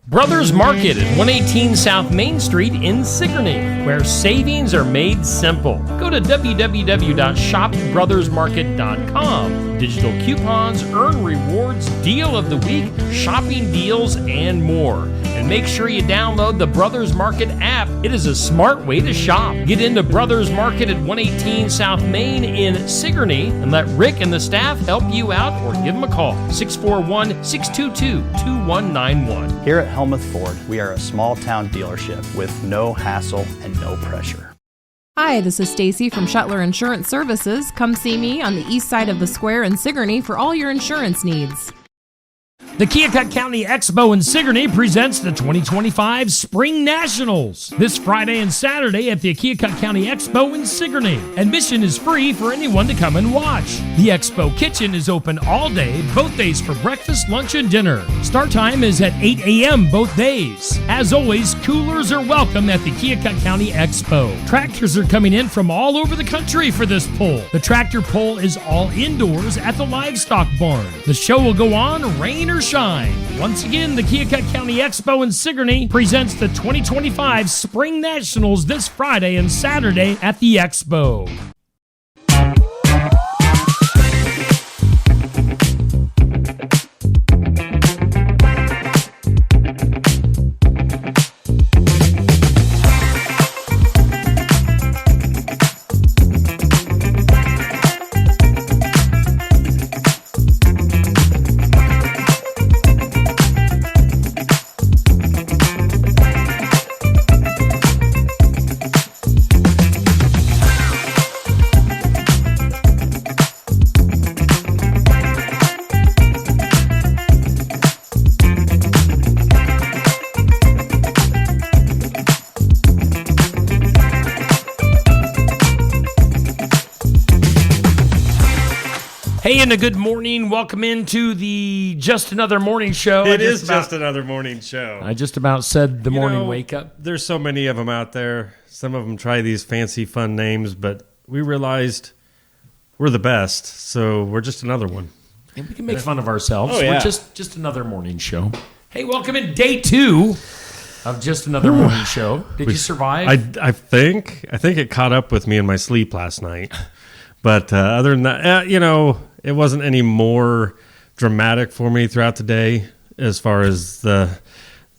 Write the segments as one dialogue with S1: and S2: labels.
S1: Brothers Market at 118 South Main Street in Sigourney, where savings are made simple. Go to www.shopbrothersmarket.com. Digital coupons, earn rewards, deal of the week, shopping deals, and more. And make sure you download the Brothers Market app. It is a smart way to shop. Get into Brothers Market at 118 South Main in Sigourney and let Rick and the staff help you out or give them a call. 641-622-2191.
S2: Here at Helmuth Ford, we are a small town dealership with no hassle and no pressure.
S3: Hi, this is Stacy from Shuttler Insurance Services. Come see me on the east side of the square in Sigourney for all your insurance needs.
S1: The Keokuk County Expo in Sigourney presents the 2025 Spring Nationals this Friday and Saturday at the Keokuk County Expo in Sigourney. Admission is free for anyone to come and watch. The Expo Kitchen is open all day, both days for breakfast, lunch, and dinner. Start time is at 8 a.m. both days. As always, coolers are welcome at the Keokuk County Expo. Tractors are coming in from all over the country for this pull. The tractor pull is all indoors at the livestock barn. The show will go on, rain or shine. Once again, the Keokuk County Expo in Sigourney presents the 2025 Spring Nationals this Friday and Saturday at the Expo. Hey, and a good morning. Welcome into the Just Another Morning Show.
S4: It is just another morning show.
S1: I just about said the morning wake up.
S4: There's so many of them out there. Some of them try these fancy, fun names, but we realized we're the best, so we're just another one.
S1: And we can make fun of ourselves.
S4: Oh, yeah.
S1: We're just another morning show. Hey, welcome in day 2 of Just Another Morning Show. Did you survive?
S4: I think it caught up with me in my sleep last night. But other than that, it wasn't any more dramatic for me throughout the day as far as the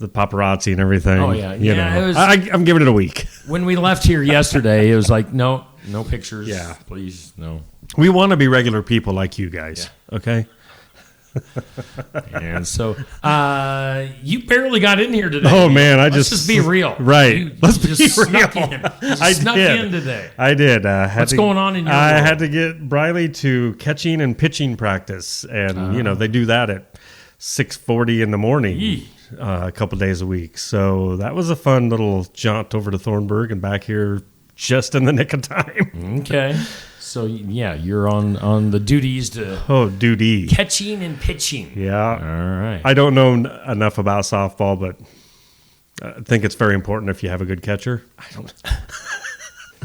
S4: paparazzi and everything.
S1: Oh, yeah.
S4: It was, I'm giving it a week.
S1: When we left here yesterday, it was like, no pictures. Yeah. Please, no.
S4: We want to be regular people like you guys, okay?
S1: And so you barely got in here today.
S4: Oh, man.
S1: Let's just be real.
S4: Right. Let's be real.
S1: Snuck in today.
S4: I did.
S1: What's going on in your
S4: I
S1: world?
S4: had to get Briley to catching and pitching practice. And, they do that at 6:40 in the morning a couple days a week. So that was a fun little jaunt over to Thornburg and back here just in the nick of time.
S1: Okay. So, yeah, you're on the duties to...
S4: duty.
S1: Catching and pitching.
S4: Yeah.
S1: All right.
S4: I don't know enough about softball, but I think it's very important if you have a good catcher. I don't...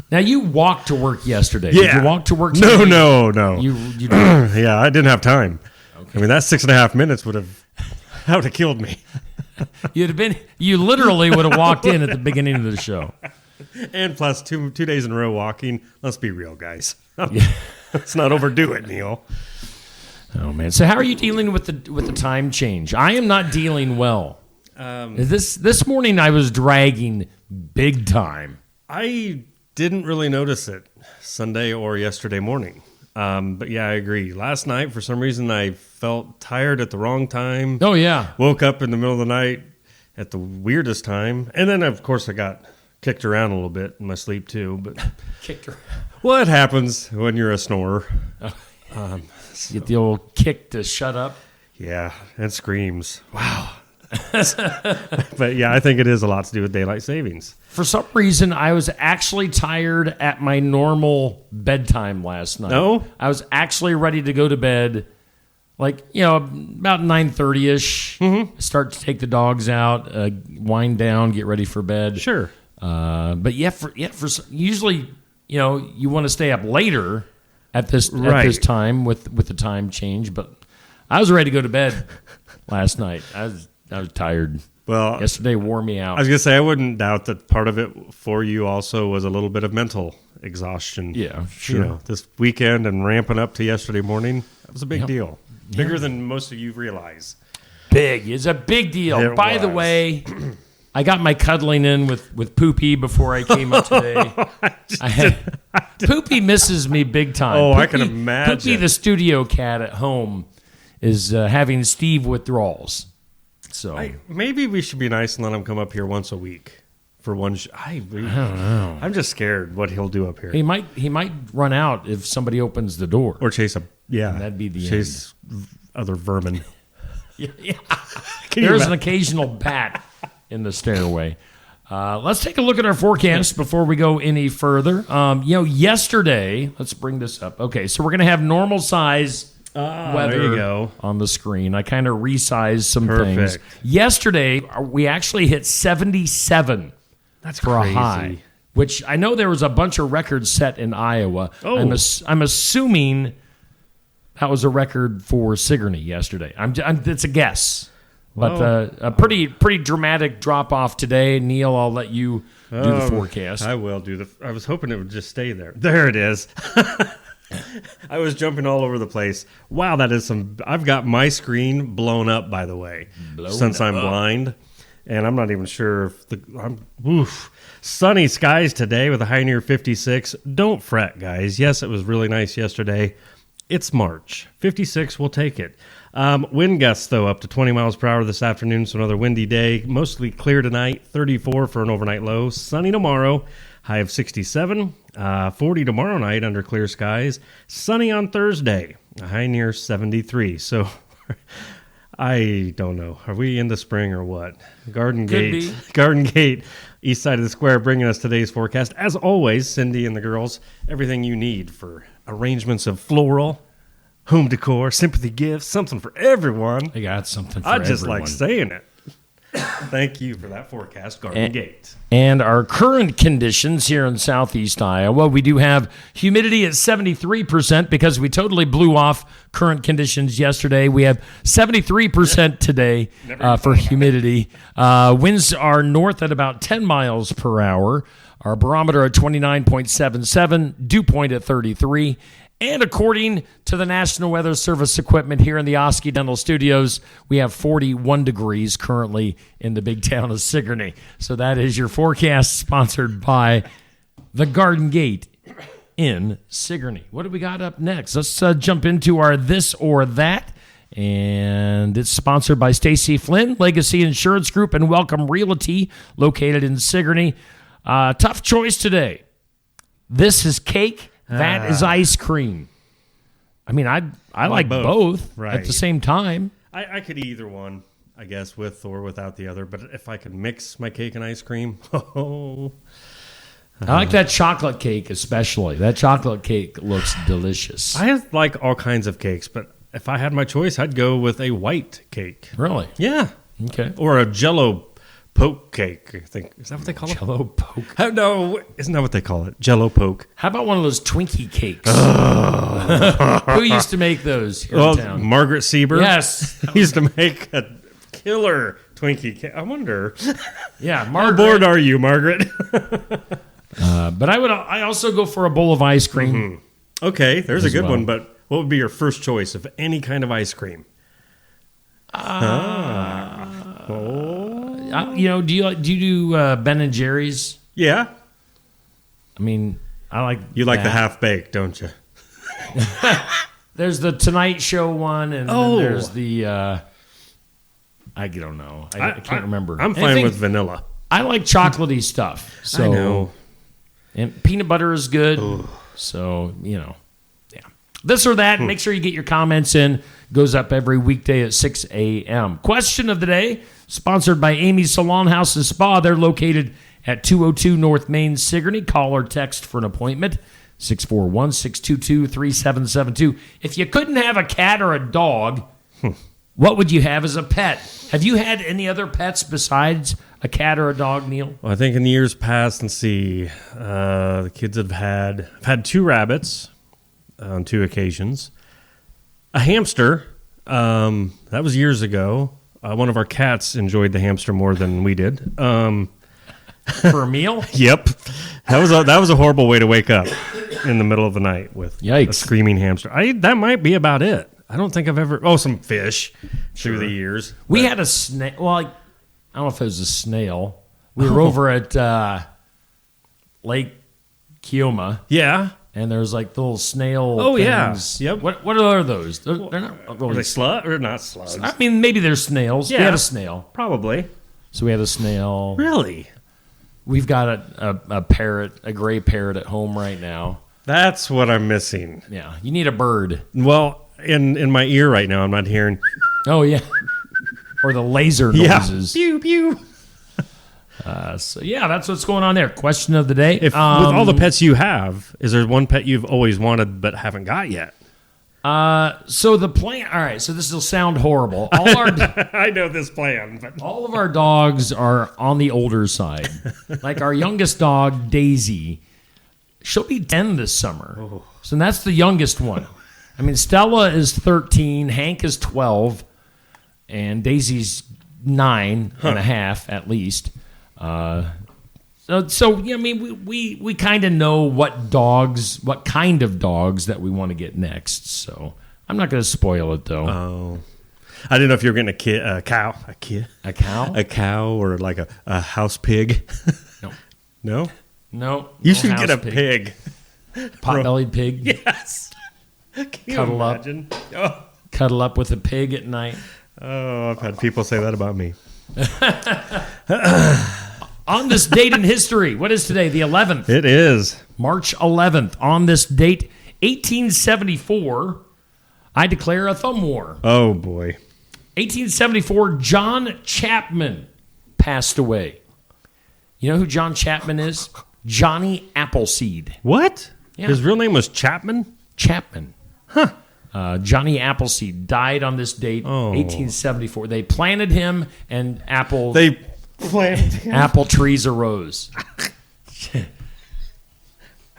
S1: Now, you walked to work yesterday.
S4: Yeah.
S1: Did you walk to work today?
S4: No.
S1: You
S4: Yeah, I didn't have time.
S1: Okay.
S4: I mean, that 6.5 minutes would have killed me.
S1: You literally would have walked in at the beginning of the show.
S4: And plus 2 days in a row walking. Let's be real, guys. Let's not overdo it, Neil.
S1: Oh man! So how are you dealing with the time change? I am not dealing well. This morning I was dragging big time.
S4: I didn't really notice it Sunday or yesterday morning. But yeah, I agree. Last night, for some reason, I felt tired at the wrong time.
S1: Oh yeah!
S4: Woke up in the middle of the night at the weirdest time, and then of course I got kicked around a little bit in my sleep too. But
S1: kicked around.
S4: Well, it happens when you're a snorer.
S1: Get the old kick to shut up.
S4: Yeah, and screams. Wow. But yeah, I think it is a lot to do with daylight savings.
S1: For some reason, I was actually tired at my normal bedtime last night.
S4: No?
S1: I was actually ready to go to bed, about 9:30ish. Mm-hmm. Start to take the dogs out, wind down, get ready for bed.
S4: Sure.
S1: But usually, you want to stay up later at this time with the time change. But I was ready to go to bed last night. I was tired.
S4: Well,
S1: Yesterday wore me out.
S4: I was going to say, I wouldn't doubt that part of it for you also was a little bit of mental exhaustion.
S1: Yeah, sure.
S4: This weekend and ramping up to yesterday morning, that was a big
S1: Yep.
S4: deal. Bigger than most of you realize.
S1: Big. It's a big deal.
S4: It
S1: By the
S4: was.
S1: way, I got my cuddling in with Poopy before I came up today. Poopy misses me big time.
S4: Oh,
S1: Poopy,
S4: I can imagine.
S1: Poopy, the studio cat at home, is having Steve withdrawals. So
S4: Maybe we should be nice and let him come up here once a week for one. I don't know. I'm just scared what he'll do up here.
S1: he might run out if somebody opens the door.
S4: Or chase
S1: That'd be the
S4: chase other vermin.
S1: Yeah.
S4: Can you
S1: There's an
S4: imagine?
S1: occasional bat in the stairway. Let's take a look at our forecast before we go any further. Yesterday, let's bring this up. Okay, so we're going to have normal size weather
S4: there you go.
S1: on the screen. I kind of resized some
S4: Perfect.
S1: things. Yesterday, we actually hit 77
S4: That's
S1: for
S4: crazy.
S1: a high, which I know there was a bunch of records set in Iowa.
S4: Oh.
S1: I'm assuming that was a record for Sigourney yesterday. It's a guess. But a pretty dramatic drop off today. Neil, I'll let you do the forecast.
S4: I will do I was hoping it would just stay there. There it is. I was jumping all over the place. Wow, that is I've got my screen blown up, by the way, since I'm blind. And I'm not even sure if sunny skies today with a high near 56. Don't fret, guys. Yes, it was really nice yesterday. It's March. 56, we'll take it. Wind gusts, though, up to 20 miles per hour this afternoon, so another windy day. Mostly clear tonight, 34 for an overnight low. Sunny tomorrow, high of 67. 40 tomorrow night under clear skies. Sunny on Thursday, a high near 73. So I don't know. Are we in the spring or what? Garden Gate, east side of the square, bringing us today's forecast. As always, Cindy and the girls, everything you need for arrangements of floral, home decor, sympathy gifts, something for everyone.
S1: I got something for
S4: I just
S1: everyone.
S4: like saying it. Thank you for that forecast, Garden Gate.
S1: And our current conditions here in southeast Iowa, we do have humidity at 73% because we totally blew off current conditions yesterday. We have 73% today for humidity. Winds are north at about 10 miles per hour. Our barometer at 29.77, dew point at 33. And according to the National Weather Service equipment here in the Oski Dental Studios, we have 41 degrees currently in the big town of Sigourney. So that is your forecast, sponsored by the Garden Gate in Sigourney. What do we got up next? Let's jump into our This or That. And it's sponsored by Stacy Flynn, Legacy Insurance Group, and Welcome Realty, located in Sigourney. Tough choice today. This is cake. That is ice cream. I mean, I like both
S4: right.
S1: at the same time.
S4: I could either one, I guess, with or without the other. But if I could mix my cake and ice cream,
S1: I like that chocolate cake especially. That chocolate cake looks delicious.
S4: I like all kinds of cakes. But if I had my choice, I'd go with a white cake.
S1: Really?
S4: Yeah.
S1: Okay.
S4: Or a Jell-O poke cake, I think. Is that what they call it?
S1: Jell-O poke.
S4: No, isn't that what they call it? Jell-O poke.
S1: How about one of those Twinkie cakes? Who used to make those here in town?
S4: Margaret Sieber.
S1: Yes.
S4: used to make a killer Twinkie cake. I wonder.
S1: Yeah,
S4: How
S1: Margaret.
S4: bored are you, Margaret?
S1: But I also go for a bowl of ice cream.
S4: Okay, there's a
S1: As
S4: good
S1: well.
S4: one, but what would be your first choice of any kind of ice cream?
S1: Do you do Ben and Jerry's?
S4: Yeah.
S1: I mean, I like
S4: You like the
S1: that.
S4: half-baked, don't you?
S1: There's the Tonight Show one, and
S4: Oh.
S1: then there's the I don't know. I can't remember.
S4: I'm fine
S1: Anything-
S4: with vanilla.
S1: I like chocolatey stuff. So
S4: I know.
S1: And peanut butter is good. So, yeah. This or that, make sure you get your comments in. Goes up every weekday at 6 a.m. Question of the day, sponsored by Amy's Salon House and Spa. They're located at 202 North Main, Sigourney. Call or text for an appointment, 641-622-3772. If you couldn't have a cat or a dog, what would you have as a pet? Have you had any other pets besides a cat or a dog, Neil?
S4: Well, I think in the years past, the kids I've had 2 rabbits on 2 occasions, a hamster, that was years ago, one of our cats enjoyed the hamster more than we did.
S1: For a meal?
S4: Yep, that was a horrible way to wake up in the middle of the night with
S1: Yikes.
S4: a screaming hamster. That might be about it. I don't think I've ever. Oh, some fish through the years.
S1: We had a snail. Well, I don't know if it was a snail. We were over at Lake Keoma.
S4: Yeah.
S1: And there's like the little snail things.
S4: Yeah. Yep.
S1: What are those? They're not
S4: Are
S1: really
S4: they slug or not slugs?
S1: I mean, maybe they're snails.
S4: Yeah.
S1: We had a snail.
S4: Probably.
S1: So we had a snail.
S4: Really?
S1: We've got a parrot, a gray parrot at home right now.
S4: That's what I'm missing.
S1: Yeah. You need a bird.
S4: Well, in my ear right now, I'm not hearing.
S1: Oh, yeah. Or the laser noises.
S4: Pew, pew.
S1: So, yeah, that's what's going on there. Question of the day.
S4: With all the pets you have, is there one pet you've always wanted but haven't got yet?
S1: So the plan. All right. So this will sound horrible.
S4: I know this plan, but
S1: All of our dogs are on the older side. Like our youngest dog, Daisy, she'll be 10 this summer.
S4: Oh.
S1: So that's the youngest one. I mean, Stella is 13, Hank is 12, and Daisy's 9 and a half at least. So yeah, I mean, we kind of know what kind of dogs that we want to get next. So I'm not going to spoil it though.
S4: Oh, I didn't know if you were getting a cow, or like a house pig.
S1: No,
S4: no. You should get a pig.
S1: Pot-bellied pig.
S4: Yes. Can you
S1: Cuddle
S4: imagine?
S1: Cuddle up with a pig at night.
S4: Oh, I've had people say that about me.
S1: On this date in history, what is today? The 11th.
S4: It is.
S1: March 11th. On this date, 1874, I declare a thumb war.
S4: Oh, boy.
S1: 1874, John Chapman passed away. You know who John Chapman is? Johnny Appleseed.
S4: What?
S1: Yeah.
S4: His real name was Chapman?
S1: Chapman.
S4: Huh.
S1: Johnny Appleseed died on this date, 1874. They planted him, and apple trees arose.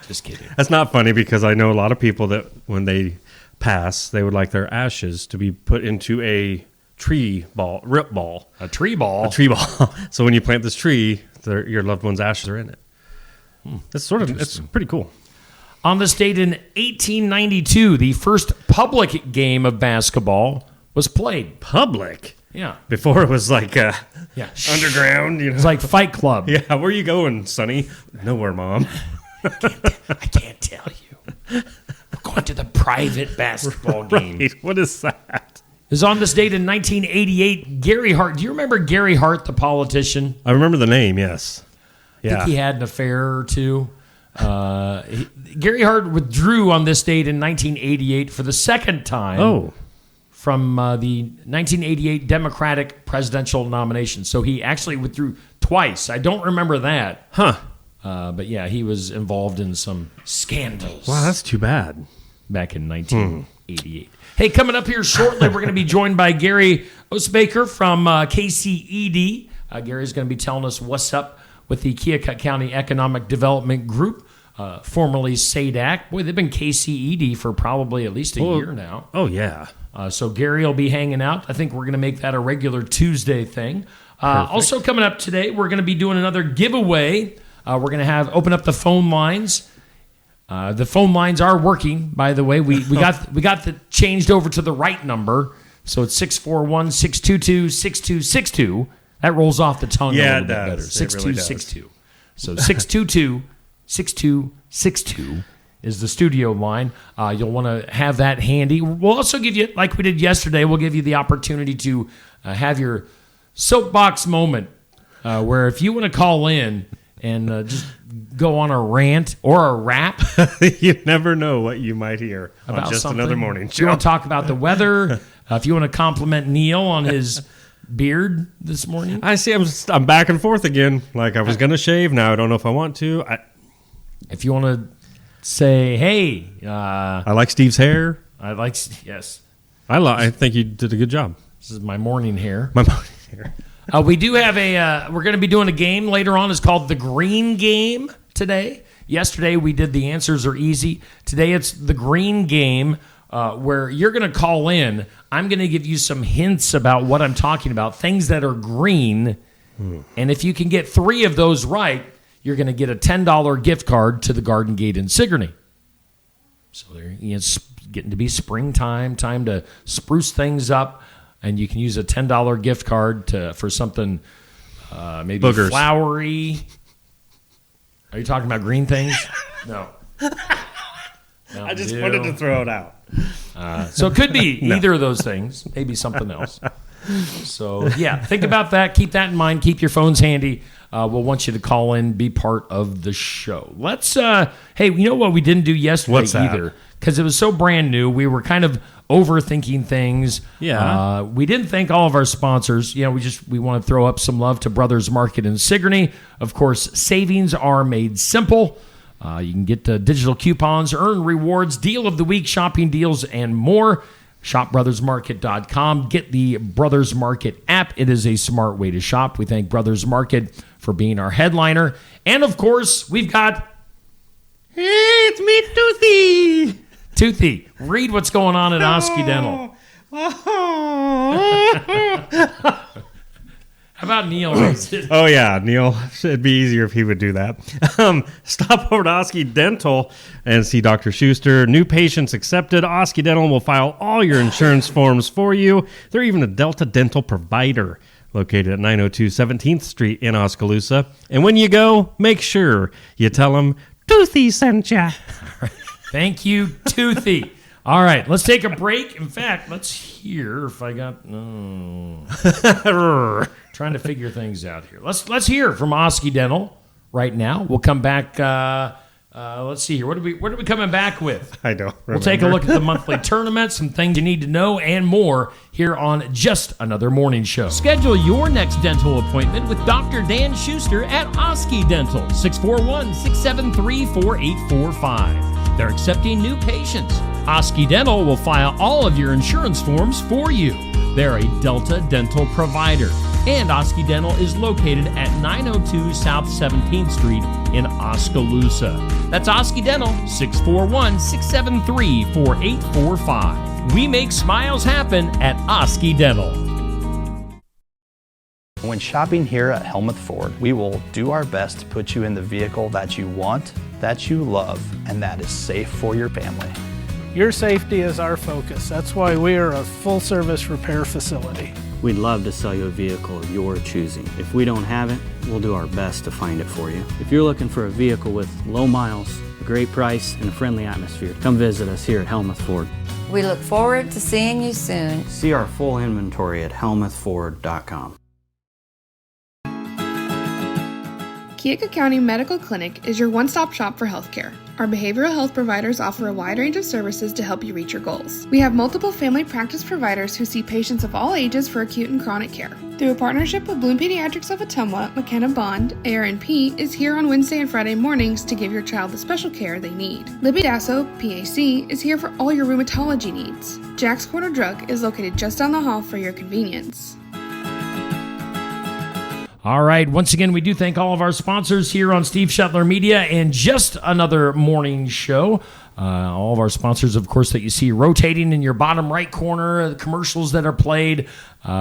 S1: Just kidding.
S4: That's not funny because I know a lot of people that when they pass, they would like their ashes to be put into a rip ball.
S1: A tree ball?
S4: A tree ball. So when you plant this tree, your loved one's ashes are in it. It's pretty cool.
S1: On this date in 1892, the first public game of basketball was played.
S4: Public?
S1: Yeah.
S4: Before it was like underground.
S1: It was like Fight Club.
S4: Yeah, where are you going, Sonny? Nowhere, Mom.
S1: I can't tell you. We're going to the private basketball game.
S4: Right. What is that?
S1: It was on this date in 1988. Gary Hart. Do you remember Gary Hart, the politician?
S4: I remember the name, yes.
S1: Yeah. I think he had an affair or two. Gary Hart withdrew on this date in 1988 for the second time from the 1988 Democratic presidential nomination. So he actually withdrew twice. I don't remember that.
S4: Huh.
S1: But yeah, he was involved in some scandals.
S4: Wow, that's too bad.
S1: Back in 1988. Hey, coming up here shortly, we're going to be joined by Gary Iosbaker from KCED. Gary's going to be telling us what's up with the Keokuk County Economic Development Group, formerly SADAC. Boy, they've been KCED for probably at least a year now.
S4: Oh, yeah.
S1: So Gary will be hanging out. I think we're going to make that a regular Tuesday thing. Also coming up today, we're going to be doing another giveaway. We're going to open up the phone lines. The phone lines are working, by the way. We got the changed over to the right number. So it's 641-622-6262. That rolls off the tongue a little bit better. 6262. So 622-6262 is the studio line. You'll want to have that handy. We'll also give you, like we did yesterday, we'll give you the opportunity to have your soapbox moment where if you want to call in and just go on a rant or a rap.
S4: You never know what you might hear
S1: about
S4: on just
S1: something.
S4: Another morning show.
S1: If you want to talk about the weather, if you want to compliment Neil on his beard this morning.
S4: I see. I'm back and forth again. Like I was going to shave. Now I don't know if I want to.
S1: If you want to say, hey.
S4: I like Steve's hair.
S1: Yes.
S4: I think you did a good job.
S1: This is my morning hair.
S4: My morning hair.
S1: We do have we're going to be doing a game later on. It's called the Green Game today. Yesterday we did the Answers Are Easy. Today it's the Green Game. where you're going to call in. I'm going to give you some hints about what I'm talking about, things that are green. And if you can get 3 of those right, you're going to get a $10 gift card to the Garden Gate in Sigourney. So it's getting to be springtime, time to spruce things up, and you can use a $10 gift card for something maybe
S4: Boogers.
S1: Flowery. Are you talking about green things? No.
S4: I just wanted to throw it out.
S1: So it could be either of those things, maybe something else. So, yeah, think about that. Keep that in mind. Keep your phones handy. We'll want you to call in, be part of the show. Let's, hey, you know what we didn't do yesterday
S4: What's that?
S1: either? Because it was so brand new. We were kind of overthinking things.
S4: Yeah.
S1: We didn't thank all of our sponsors. You know, we want to throw up some love to Brothers Market in Sigourney. Of course, savings are made simple. You can get digital coupons, earn rewards, deal of the week, shopping deals, and more. ShopBrothersMarket.com. Get the Brothers Market app. It is a smart way to shop. We thank Brothers Market for being our headliner. And, of course, we've got...
S4: Hey, it's me, Toothy.
S1: Toothy, read what's going on at Oski Dental. How about Neil?
S4: Oh, yeah, Neil. It'd be easier if he would do that. Stop over to Oski Dental and see Dr. Schuster. New patients accepted. Oski Dental will file all your insurance forms for you. They're even a Delta Dental provider located at 902 17th Street in Oskaloosa. And when you go, make sure you tell them Toothy sent ya.
S1: Thank you, Toothy. All right, let's take a break. In fact, let's hear if I got... trying to figure things out here. Let's hear from Oski Dental right now. We'll come back. Let's see here. What are we coming back with?
S4: I don't remember.
S1: We'll take a look at the monthly tournament, some things you need to know, and more here on Just Another Morning Show. Schedule your next dental appointment with Dr. Dan Schuster at Oski Dental, 641-673-4845. They're accepting new patients. Oski Dental will file all of your insurance forms for you. They're a Delta Dental provider. And Oski Dental is located at 902 South 17th Street in Oskaloosa. That's Oski Dental, 641-673-4845. We make smiles happen at Oski Dental.
S2: When shopping here at Helmuth Ford, we will do our best to put you in the vehicle that you want, that you love, and that is safe for your family.
S5: Your safety is our focus. That's why we are a full-service repair facility.
S6: We'd love to sell you a vehicle of your choosing. If we don't have it, we'll do our best to find it for you. If you're looking for a vehicle with low miles, a great price, and a friendly atmosphere, come visit us here at Helmuth Ford.
S7: We look forward to seeing you soon.
S6: See our full inventory at helmuthford.com.
S8: Keokuk County Medical Clinic is your one-stop shop for healthcare. Our behavioral health providers offer a wide range of services to help you reach your goals. We have multiple family practice providers who see patients of all ages for acute and chronic care. Through a partnership with Bloom Pediatrics of Ottumwa, McKenna Bond, ARNP is here on Wednesday and Friday mornings to give your child the special care they need. Libby Dasso, PAC, is here for all your rheumatology needs. Jack's Corner Drug is located just down the hall for your convenience.
S1: All right. Once again, we do thank all of our sponsors here on Steve Shetler Media and Just Another Morning Show. All of our sponsors, of course, that you see rotating in your bottom right corner, the commercials that are played.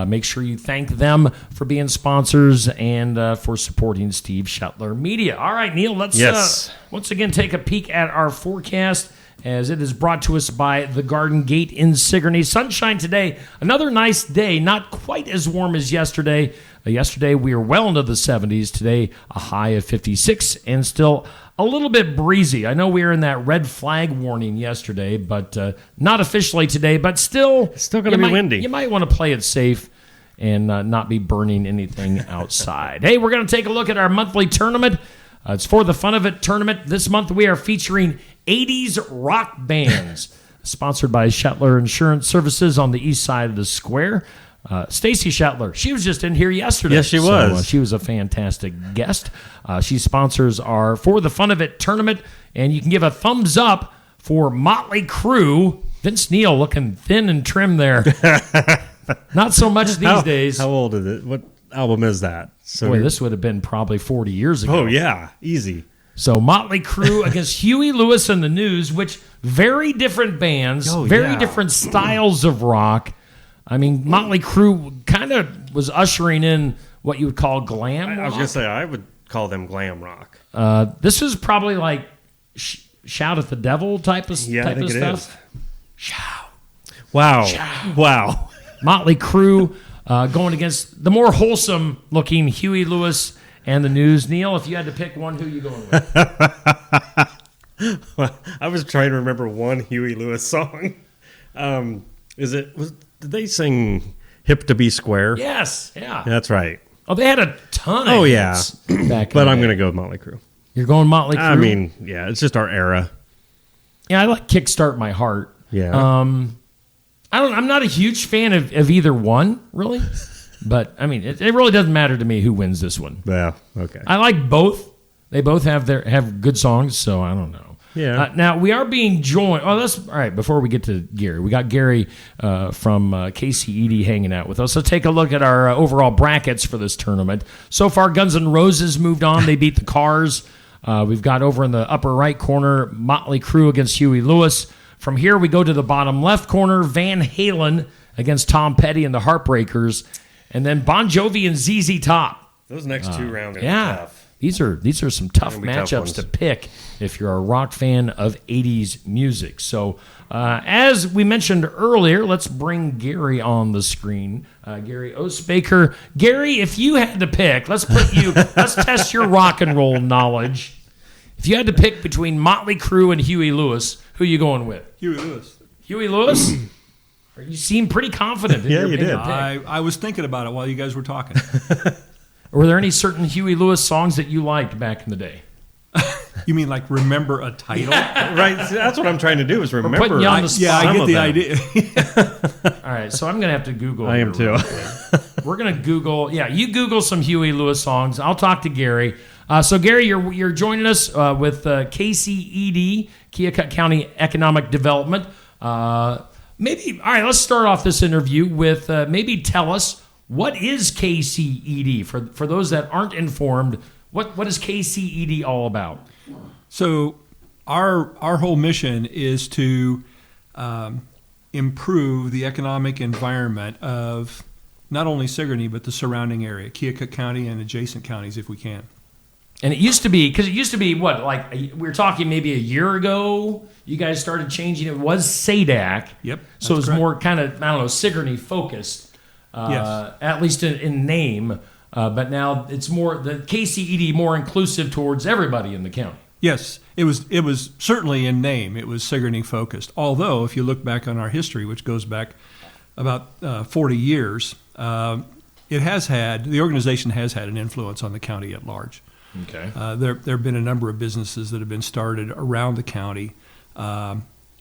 S1: Make sure you thank them for being sponsors and for supporting Steve Shetler Media. All right, Neil, let's once again take a peek at our forecast as it is brought to us by the Garden Gate in Sigourney. Sunshine today, another nice day, not quite as warm as yesterday. Yesterday we were well into the 70s. Today a high of 56 and still a little bit breezy. I know we were in that red flag warning yesterday, but not officially today, but still
S4: going to be windy.
S1: You might want to play it safe and not be burning anything outside. Hey, we're going to take a look at our monthly tournament. It's For the Fun of It tournament. This month we are featuring 80s rock bands, sponsored by Shetler Insurance Services on the east side of the square. Stacy Shetler, she was just in here yesterday.
S4: Yes, she was.
S1: She was a fantastic guest. She sponsors our For the Fun of It tournament, and you can give a thumbs up for Motley Crue. Vince Neil looking thin and trim there. Not so much these days.
S4: How old is it? What album is that? So
S1: Boy, this would have been probably 40 years ago.
S4: Oh, yeah. Easy.
S1: So Motley Crue against Huey Lewis and the News, which very different bands, very different styles of rock. I mean, Motley Crue kind of was ushering in what you would call glam rock.
S4: I was going to say, I would call them glam rock.
S1: This is probably like Shout at the Devil type of stuff. Shout.
S4: Wow.
S1: Shout.
S4: Wow.
S1: Motley Crue going against the more wholesome looking Huey Lewis and the News. Neil, if you had to pick one, who are you going with?
S4: Well, I was trying to remember one Huey Lewis song. Did they sing Hip to Be Square?
S1: Yes. Yeah.
S4: That's right.
S1: Oh, they had a ton of hits back
S4: But
S1: in
S4: I'm
S1: the
S4: going
S1: day.
S4: to go with Motley Crue.
S1: You're going Motley Crue?
S4: I mean, yeah, it's just our era.
S1: Yeah, I like Kickstart My Heart.
S4: Yeah.
S1: I'm not a huge fan of either one, really. But, I mean, it really doesn't matter to me who wins this one.
S4: Yeah, okay.
S1: I like both. They both have good songs, so I don't know.
S4: Yeah.
S1: Now, we are being joined. Oh, that's all right. Before we get to Gary, we got Gary from KCED hanging out with us. Let's take a look at our overall brackets for this tournament. So far, Guns N' Roses moved on. They beat the Cars. We've got over in the upper right corner, Motley Crue against Huey Lewis. From here, we go to the bottom left corner, Van Halen against Tom Petty and the Heartbreakers. And then Bon Jovi and ZZ Top.
S4: Those next two rounds are tough.
S1: These are some tough
S4: Gonna be tough
S1: matchups
S4: ones.
S1: to pick if you're a rock fan of 80s music. So as we mentioned earlier, let's bring Gary on the screen. Gary Iosbaker. Gary, if you had to pick, let's test your rock and roll knowledge. If you had to pick between Motley Crue and Huey Lewis, who are you going with?
S9: Huey Lewis.
S1: Huey Lewis? You seem pretty confident in your
S4: you did.
S1: pick.
S9: I was thinking about it while you guys were talking.
S1: Were there any certain Huey Lewis songs that you liked back in the day?
S9: You mean like remember a title?
S4: Right. That's what I'm trying to do is remember.
S1: putting you on the spot.
S9: Yeah, I
S4: some
S9: get
S4: of
S9: the
S1: them.
S9: idea.
S1: All right, so I'm going to have to Google.
S4: I am
S1: here
S4: too.
S1: real quick. We're going to Google. Yeah, you Google some Huey Lewis songs. I'll talk to Gary. So Gary, you're joining us with KCED, Keokuk County Economic Development. Maybe all right. Let's start off this interview with maybe tell us what is KCED for those that aren't informed. What is KCED all about?
S9: So our whole mission is to improve the economic environment of not only Sigourney but the surrounding area, Keokuk County and adjacent counties, if we can.
S1: And it used to be what, like we were talking maybe a year ago, you guys started changing. It was SADAC.
S9: Yep.
S1: So it was
S9: correct.
S1: more kind of, I don't know, Sigourney focused,
S9: Yes.
S1: at least in name. But now it's more, the KCED more inclusive towards everybody in the county.
S9: Yes, it was certainly in name. It was Sigourney focused. Although, if you look back on our history, which goes back about 40 years, the organization has had an influence on the county at large.
S1: Okay.
S9: There have been a number of businesses that have been started around the county,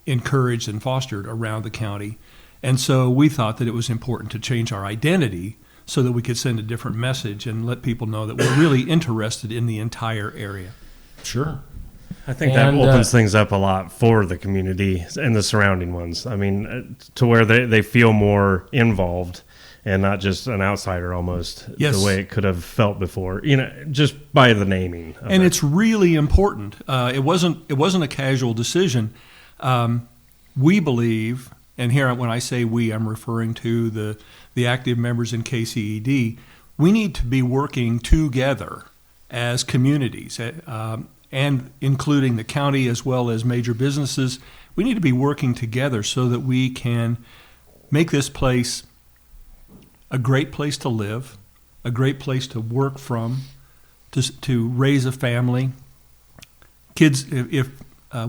S9: encouraged and fostered around the county. And so we thought that it was important to change our identity so that we could send a different message and let people know that we're really interested in the entire area.
S1: Sure.
S4: I think that opens things up a lot for the community and the surrounding ones. I mean, to where they feel more involved and not just an outsider almost,
S9: Yes.
S4: the way it could have felt before, just by the naming.
S9: And it's really important. It wasn't a casual decision. We believe, and here when I say we, I'm referring to the active members in KCED, we need to be working together as communities, and including the county as well as major businesses. We need to be working together so that we can make this place a great place to live, a great place to work from, to raise a family. Kids, if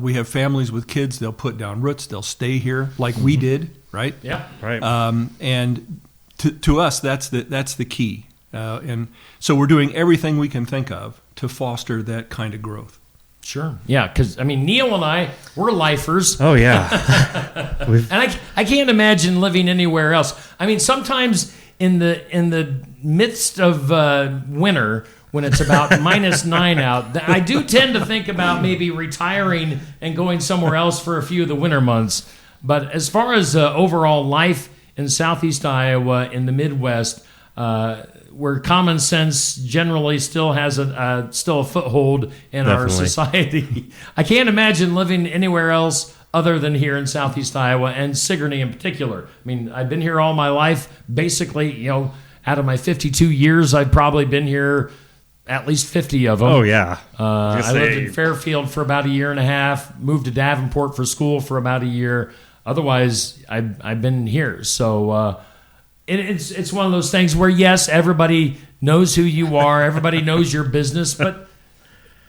S9: we have families with kids, they'll put down roots, they'll stay here like we did, right?
S1: Yeah.
S4: right.
S9: And to us, that's the key. And so we're doing everything we can think of to foster that kind of growth.
S1: Sure. Yeah, because, I mean, Neil and I, we're lifers.
S4: Oh, yeah.
S1: And I can't imagine living anywhere else. I mean, sometimes in the midst of winter, when it's about -9 out, I do tend to think about maybe retiring and going somewhere else for a few of the winter months. But as far as overall life in Southeast Iowa, in the Midwest, where common sense generally still has a foothold in our society. I can't imagine living anywhere else other than here in Southeast Iowa and Sigourney in particular. I mean, I've been here all my life. Basically, out of my 52 years, I've probably been here at least 50 of them.
S4: Oh, yeah.
S1: I lived in Fairfield for about a year and a half, moved to Davenport for school for about a year. Otherwise, I've been here. So it's one of those things where, yes, everybody knows who you are. Everybody knows your business. But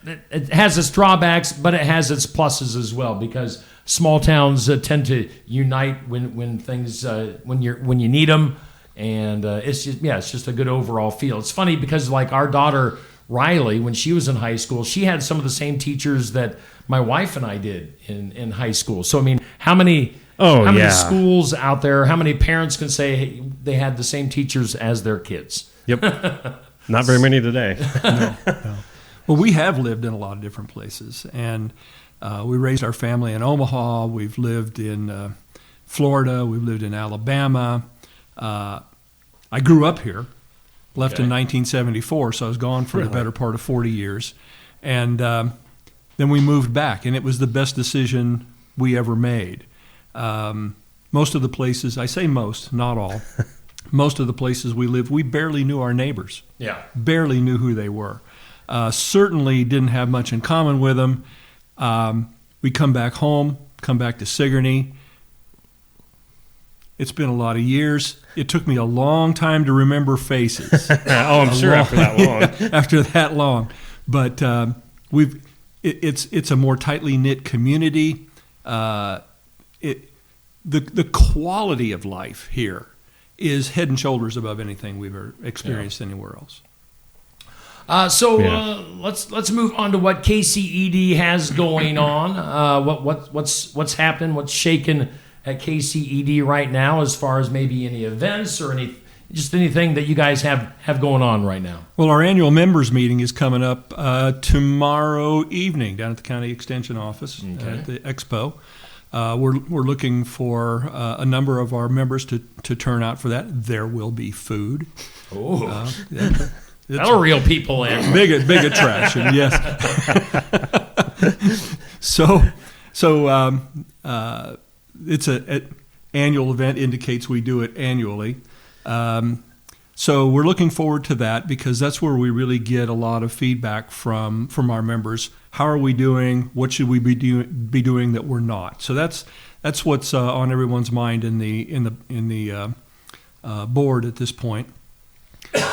S1: it has its drawbacks, but it has its pluses as well, because small towns tend to unite when things when you need them. And it's just a good overall feel. It's funny because like our daughter Riley, when she was in high school, she had some of the same teachers that my wife and I did in high school. So I mean, how many schools out there? How many parents can say they had the same teachers as their kids?
S4: Yep, not very many today.
S9: No. Well, we have lived in a lot of different places, and we raised our family in Omaha. We've lived in Florida. We've lived in Alabama. I grew up here, left in 1974, so I was gone for the better part of 40 years. And then we moved back, and it was the best decision we ever made. Most of the places, I say most, not all, most of the places we lived, we barely knew our neighbors.
S1: Yeah.
S9: Barely knew who they were. Certainly didn't have much in common with them. We come back home, come back to Sigourney. It's been a lot of years. It took me a long time to remember faces.
S4: I'm sure after that long.
S9: After that long. But it's a more tightly knit community. The quality of life here is head and shoulders above anything we've ever experienced anywhere else.
S1: Let's move on to what KCED has going on. What's happening? What's shaking at KCED right now, as far as maybe any events or anything that you guys have going on right now?
S9: Well, our annual members meeting is coming up tomorrow evening down at the County Extension Office at the Expo. We're looking for a number of our members to turn out for that. There will be food.
S1: Oh, that'll reel people in.
S9: Big attraction, yes. So it's an annual event, indicates we do it annually. So we're looking forward to that, because that's where we really get a lot of feedback from our members. How are we doing? What should we be doing that we're not? So that's what's on everyone's mind in the board at this point.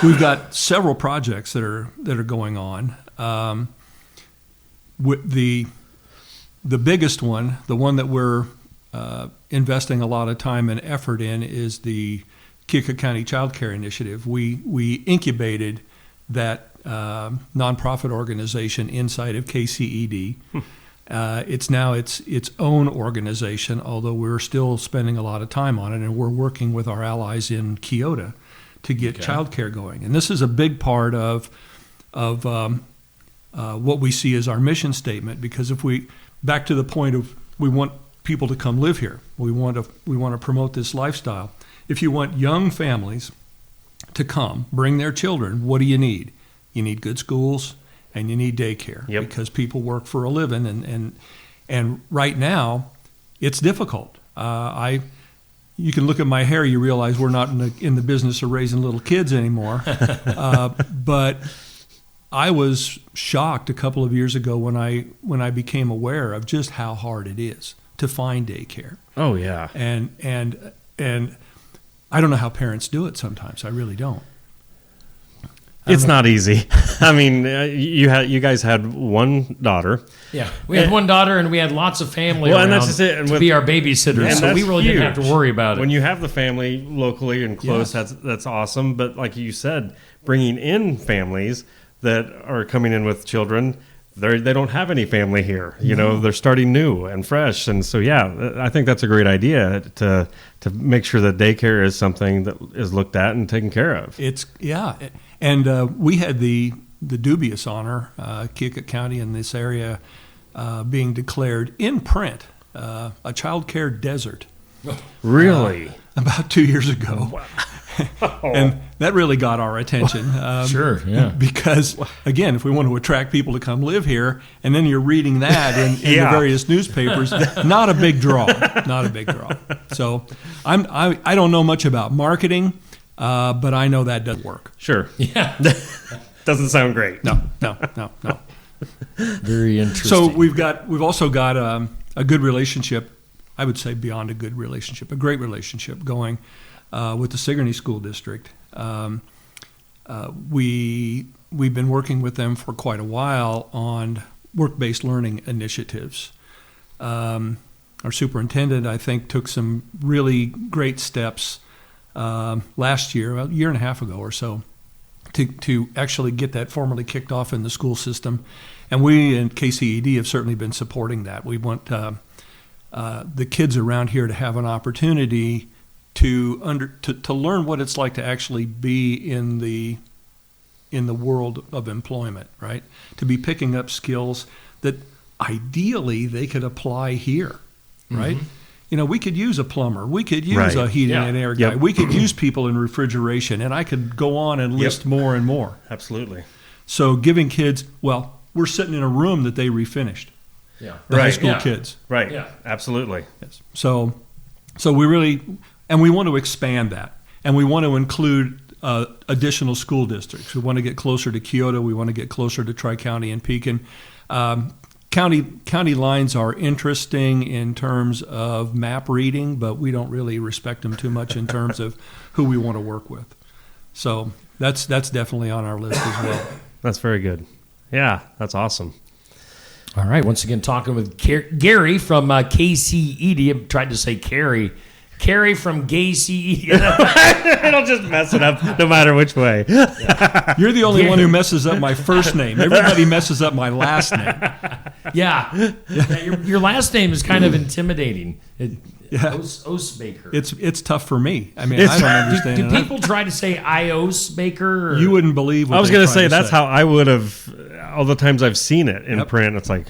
S9: We've got several projects that are going on. The biggest one, the one that we're investing a lot of time and effort in, is the Keokuk County Child Care Initiative. We incubated that nonprofit organization inside of KCED. It's now its own organization, although we're still spending a lot of time on it, and we're working with our allies in Keota to get child care going. And this is a big part of what we see as our mission statement, because back to the point of we want people to come live here. We want to promote this lifestyle. If you want young families to come, bring their children, what do you need? You need good schools and you need daycare, because people work for a living, and right now it's difficult. You can look at my hair, you realize we're not in the business of raising little kids anymore. But I was shocked a couple of years ago when I became aware of just how hard it is to find daycare.
S4: Oh yeah.
S9: And I don't know how parents do it sometimes. I really don't.
S4: It's not easy. I mean, you guys had one daughter.
S1: Yeah, we had one daughter, and we had lots of family around to be our babysitters, so we really didn't have to worry about it.
S4: When you have the family locally and close, that's awesome. But like you said, bringing in families that are coming in with children, they don't have any family here. You know, they're starting new and fresh, and so I think that's a great idea to make sure that daycare is something that is looked at and taken care of.
S9: And we had the dubious honor, Keokuk County in this area being declared in print a child care desert.
S4: Really?
S9: About 2 years ago.
S4: Wow.
S9: And that really got our attention.
S1: Sure, yeah.
S9: Because, again, if we want to attract people to come live here, and then you're reading that in the various newspapers, not a big draw. Not a big draw. So I don't know much about marketing, but I know that does work.
S4: Sure.
S1: Yeah.
S4: Doesn't sound great.
S9: No.
S1: Very interesting.
S9: So we've also got a good relationship, I would say beyond a good relationship, a great relationship going with the Sigourney School District. We've been working with them for quite a while on work-based learning initiatives. Our superintendent, I think, took some really great steps last year, a year and a half ago or so, to actually get that formally kicked off in the school system. And we in KCED have certainly been supporting that. We want the kids around here to have an opportunity to learn what it's like to actually be in the world of employment, right? To be picking up skills that ideally they could apply here, right? Mm-hmm. We could use a plumber, we could use a heating and air guy, we could use people in refrigeration, and I could go on and list more and more.
S4: Absolutely.
S9: So giving kids, we're sitting in a room that they refinished.
S1: Yeah.
S9: The high school kids.
S4: Right.
S1: Yeah.
S4: Absolutely.
S9: Yes. So we really, and we want to expand that, and we want to include additional school districts. We want to get closer to Kyoto. We want to get closer to Tri-County and Pekin. County lines are interesting in terms of map reading, but we don't really respect them too much in terms of who we want to work with. So that's definitely on our list as well.
S4: That's very good. Yeah, that's awesome.
S1: All right. Once again, talking with Gary from KCED. I tried to say Carrie from KCED.
S4: It'll just mess it up no matter which way.
S9: You're the only one who messes up my first name. Everybody messes up my last name.
S1: Yeah. Your last name is kind of intimidating. Iosbaker.
S9: It's tough for me. I mean, I don't understand.
S1: Do people try to say Iosbaker?
S9: You wouldn't believe what
S4: I was going to say, that's
S9: say.
S4: how I would have, all the times I've seen it in print, it's like,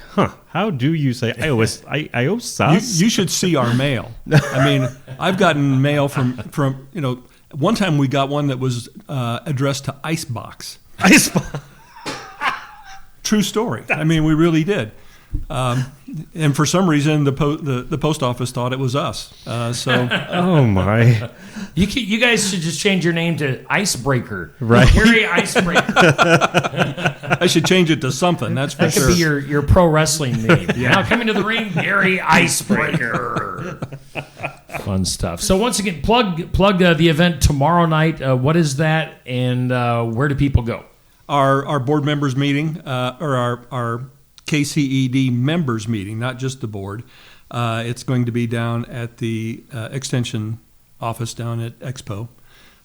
S4: how do you say Iosas?
S9: You should see our mail. I mean, I've gotten mail from one time we got one that was addressed to Icebox.
S4: Icebox.
S9: True story. I mean, we really did. And for some reason, the post office thought it was us.
S4: Oh my!
S1: You guys should just change your name to Icebreaker,
S4: right?
S1: Gary Iosbaker.
S9: I should change it to something. That's for sure.
S1: That could be your pro wrestling name. Now coming to the ring, Gary Iosbaker. Fun stuff. So once again, plug the event tomorrow night. What is that, and where do people go?
S9: Our board members meeting, or our KCED members meeting, not just the board. It's going to be down at the extension office down at Expo.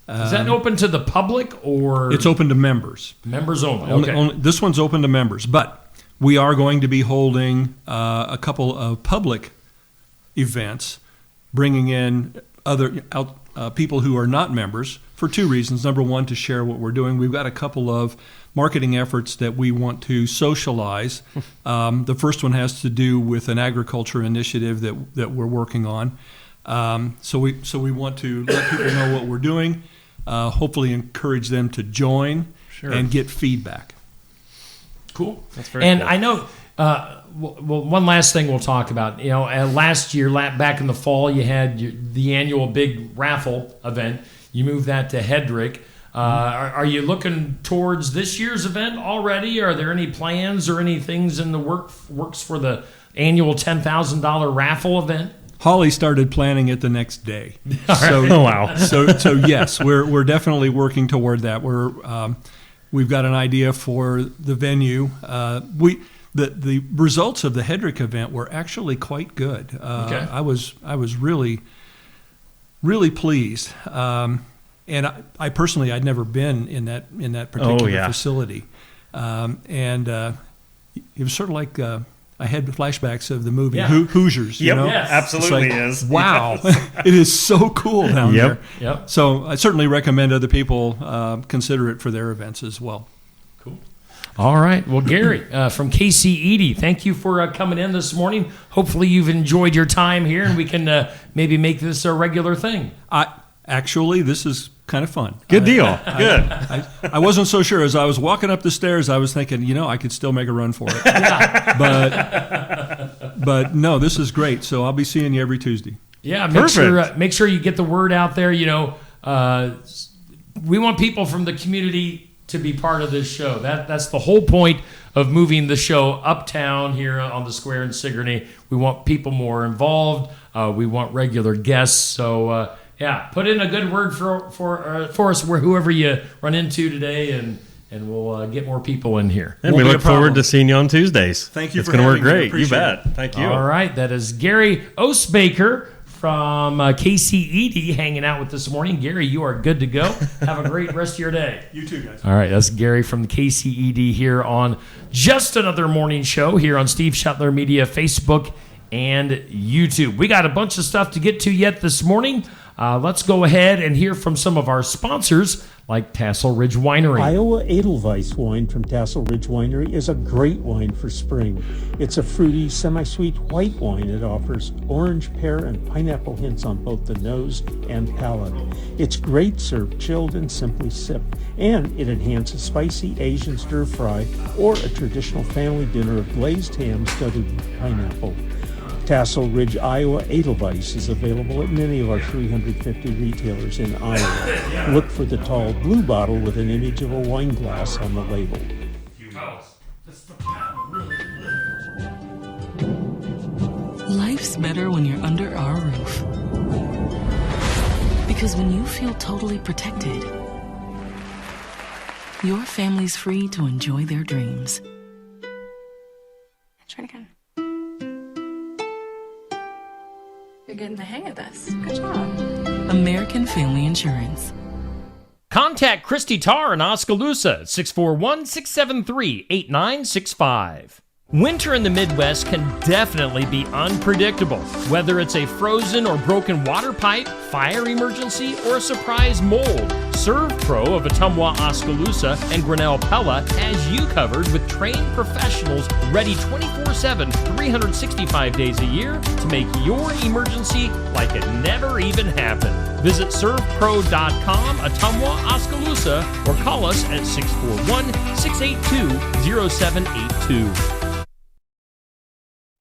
S1: Is that open to the public, or?
S9: It's open to members.
S1: Members only. Okay.
S9: This one's open to members, but we are going to be holding a couple of public events, bringing in other people who are not members for two reasons. Number one, to share what we're doing. We've got a couple of marketing efforts that we want to socialize. The first one has to do with an agriculture initiative that we're working on. So we want to let people know what we're doing, hopefully encourage them to join and get feedback.
S1: Cool.
S4: That's very
S1: and
S4: cool.
S1: I know, well, one last thing we'll talk about. Last year, back in the fall, you had the annual big raffle event. You moved that to Hedrick. Are you looking towards this year's event already? Are there any plans or any things in the works for the annual $10,000 raffle event?
S9: Holly started planning it the next day.
S4: So, oh wow!
S9: So yes, we're definitely working toward that. We've got an idea for the venue. The results of the Hedrick event were actually quite good.
S1: Okay.
S9: I was really pleased. And I personally, I'd never been in that particular facility, and it was sort of like I had flashbacks of the movie Hoosiers.
S4: Yep,
S1: Yes.
S4: absolutely
S9: like,
S4: is.
S9: Wow, it is so cool down there.
S1: Yep.
S9: So I certainly recommend other people consider it for their events as well.
S1: Cool. All right. Well, Gary from KCED, thank you for coming in this morning. Hopefully you've enjoyed your time here, and we can maybe make this a regular thing.
S9: Actually, this is kind of fun.
S4: Good deal. Good.
S9: I wasn't so sure. As I was walking up the stairs, I was thinking, I could still make a run for it. But no, this is great. So I'll be seeing you every Tuesday.
S1: Yeah,
S4: Perfect.
S1: Make sure you get the word out there. We want people from the community to be part of this show. That's the whole point of moving the show uptown here on the square in Sigourney. We want people more involved. We want regular guests. So put in a good word for us, whoever you run into today, and we'll get more people in here.
S4: And we look forward to seeing you on Tuesdays.
S9: Thank you.
S4: It's
S9: for
S4: going to work
S9: having me.
S4: great. You bet. Thank you.
S1: All right, that is Gary Iosbaker from KCED hanging out with this morning. Gary, you are good to go. Have a great rest of your day.
S9: You too, guys.
S1: All right, that's Gary from the KCED here on Just Another Morning Show here on Steve Shuttler Media, Facebook, and YouTube. We got a bunch of stuff to get to yet this morning. Let's go ahead and hear from some of our sponsors, like Tassel Ridge Winery.
S10: Iowa Edelweiss wine from Tassel Ridge Winery is a great wine for spring. It's a fruity, semi-sweet white wine that offers orange, pear, and pineapple hints on both the nose and palate. It's great served chilled and simply sipped, and it enhances spicy Asian stir fry or a traditional family dinner of glazed ham studded with pineapple. Tassel Ridge, Iowa Edelweiss is available at many of our 350 retailers in Iowa. Look for the tall blue bottle with an image of a wine glass on the label.
S11: Life's better when you're under our roof. Because when you feel totally protected, your family's free to enjoy their dreams.
S12: Try it again. You're getting the hang of this. Good job.
S11: American Family Insurance.
S1: Contact Christy Tarr in Oskaloosa at 641-673-8965. Winter in the Midwest can definitely be unpredictable. Whether it's a frozen or broken water pipe, fire emergency, or a surprise mold, ServPro of Ottumwa, Oskaloosa and Grinnell Pella has you covered with trained professionals ready 24/7, 365 days a year to make your emergency like it never even happened. Visit servpro.com, Ottumwa, Oskaloosa, or call us at 641-682-0782.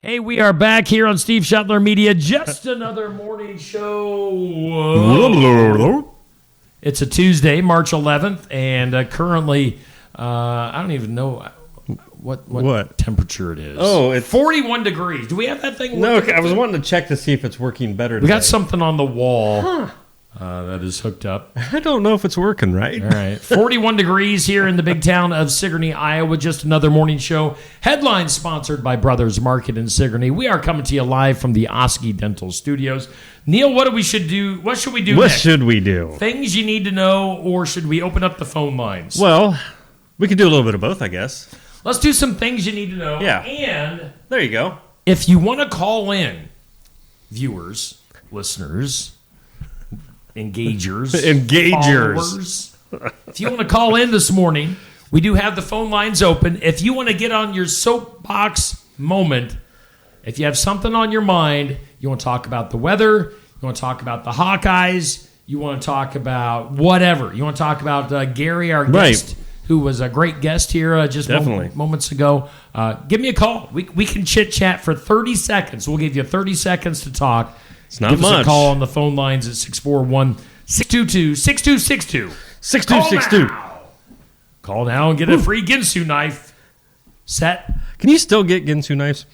S1: Hey, we are back here on Steve Shuttler Media. Just another morning show. Whoa. It's a Tuesday, March 11th, and currently, I don't even know what temperature it is.
S4: Oh, it's
S1: 41 degrees. Do we have that thing?
S4: No, I was wanting to check to see if it's working better today.
S1: We got something on the wall that is hooked up.
S4: I don't know if it's working right.
S1: All right. 41 degrees here in the big town of Sigourney, Iowa. Just another morning show. Headline sponsored by Brothers Market in Sigourney. We are coming to you live from the Oski Dental Studios. Neil, what should we do next?
S4: What should we do?
S1: Things you need to know, or should we open up the phone lines?
S4: Well, we could do a little bit of both, I guess.
S1: Let's do some things you need to know.
S4: Yeah.
S1: And
S4: there you go.
S1: If you want to call in, viewers, listeners, engagers, followers, if you want to call in this morning, we do have the phone lines open. If you want to get on your soapbox moment, if you have something on your mind, you want to talk about the weather, you want to talk about the Hawkeyes, you want to talk about whatever. You want to talk about Gary, our guest, who was a great guest here just moments ago. Give me a call. We can chit-chat for 30 seconds. We'll give you 30 seconds to talk.
S4: It's not
S1: Give
S4: much.
S1: us a call on the phone lines at 641-622-6262.
S4: 6262.
S1: Call now and get a free Ginsu knife set.
S4: Can you still get Ginsu knives?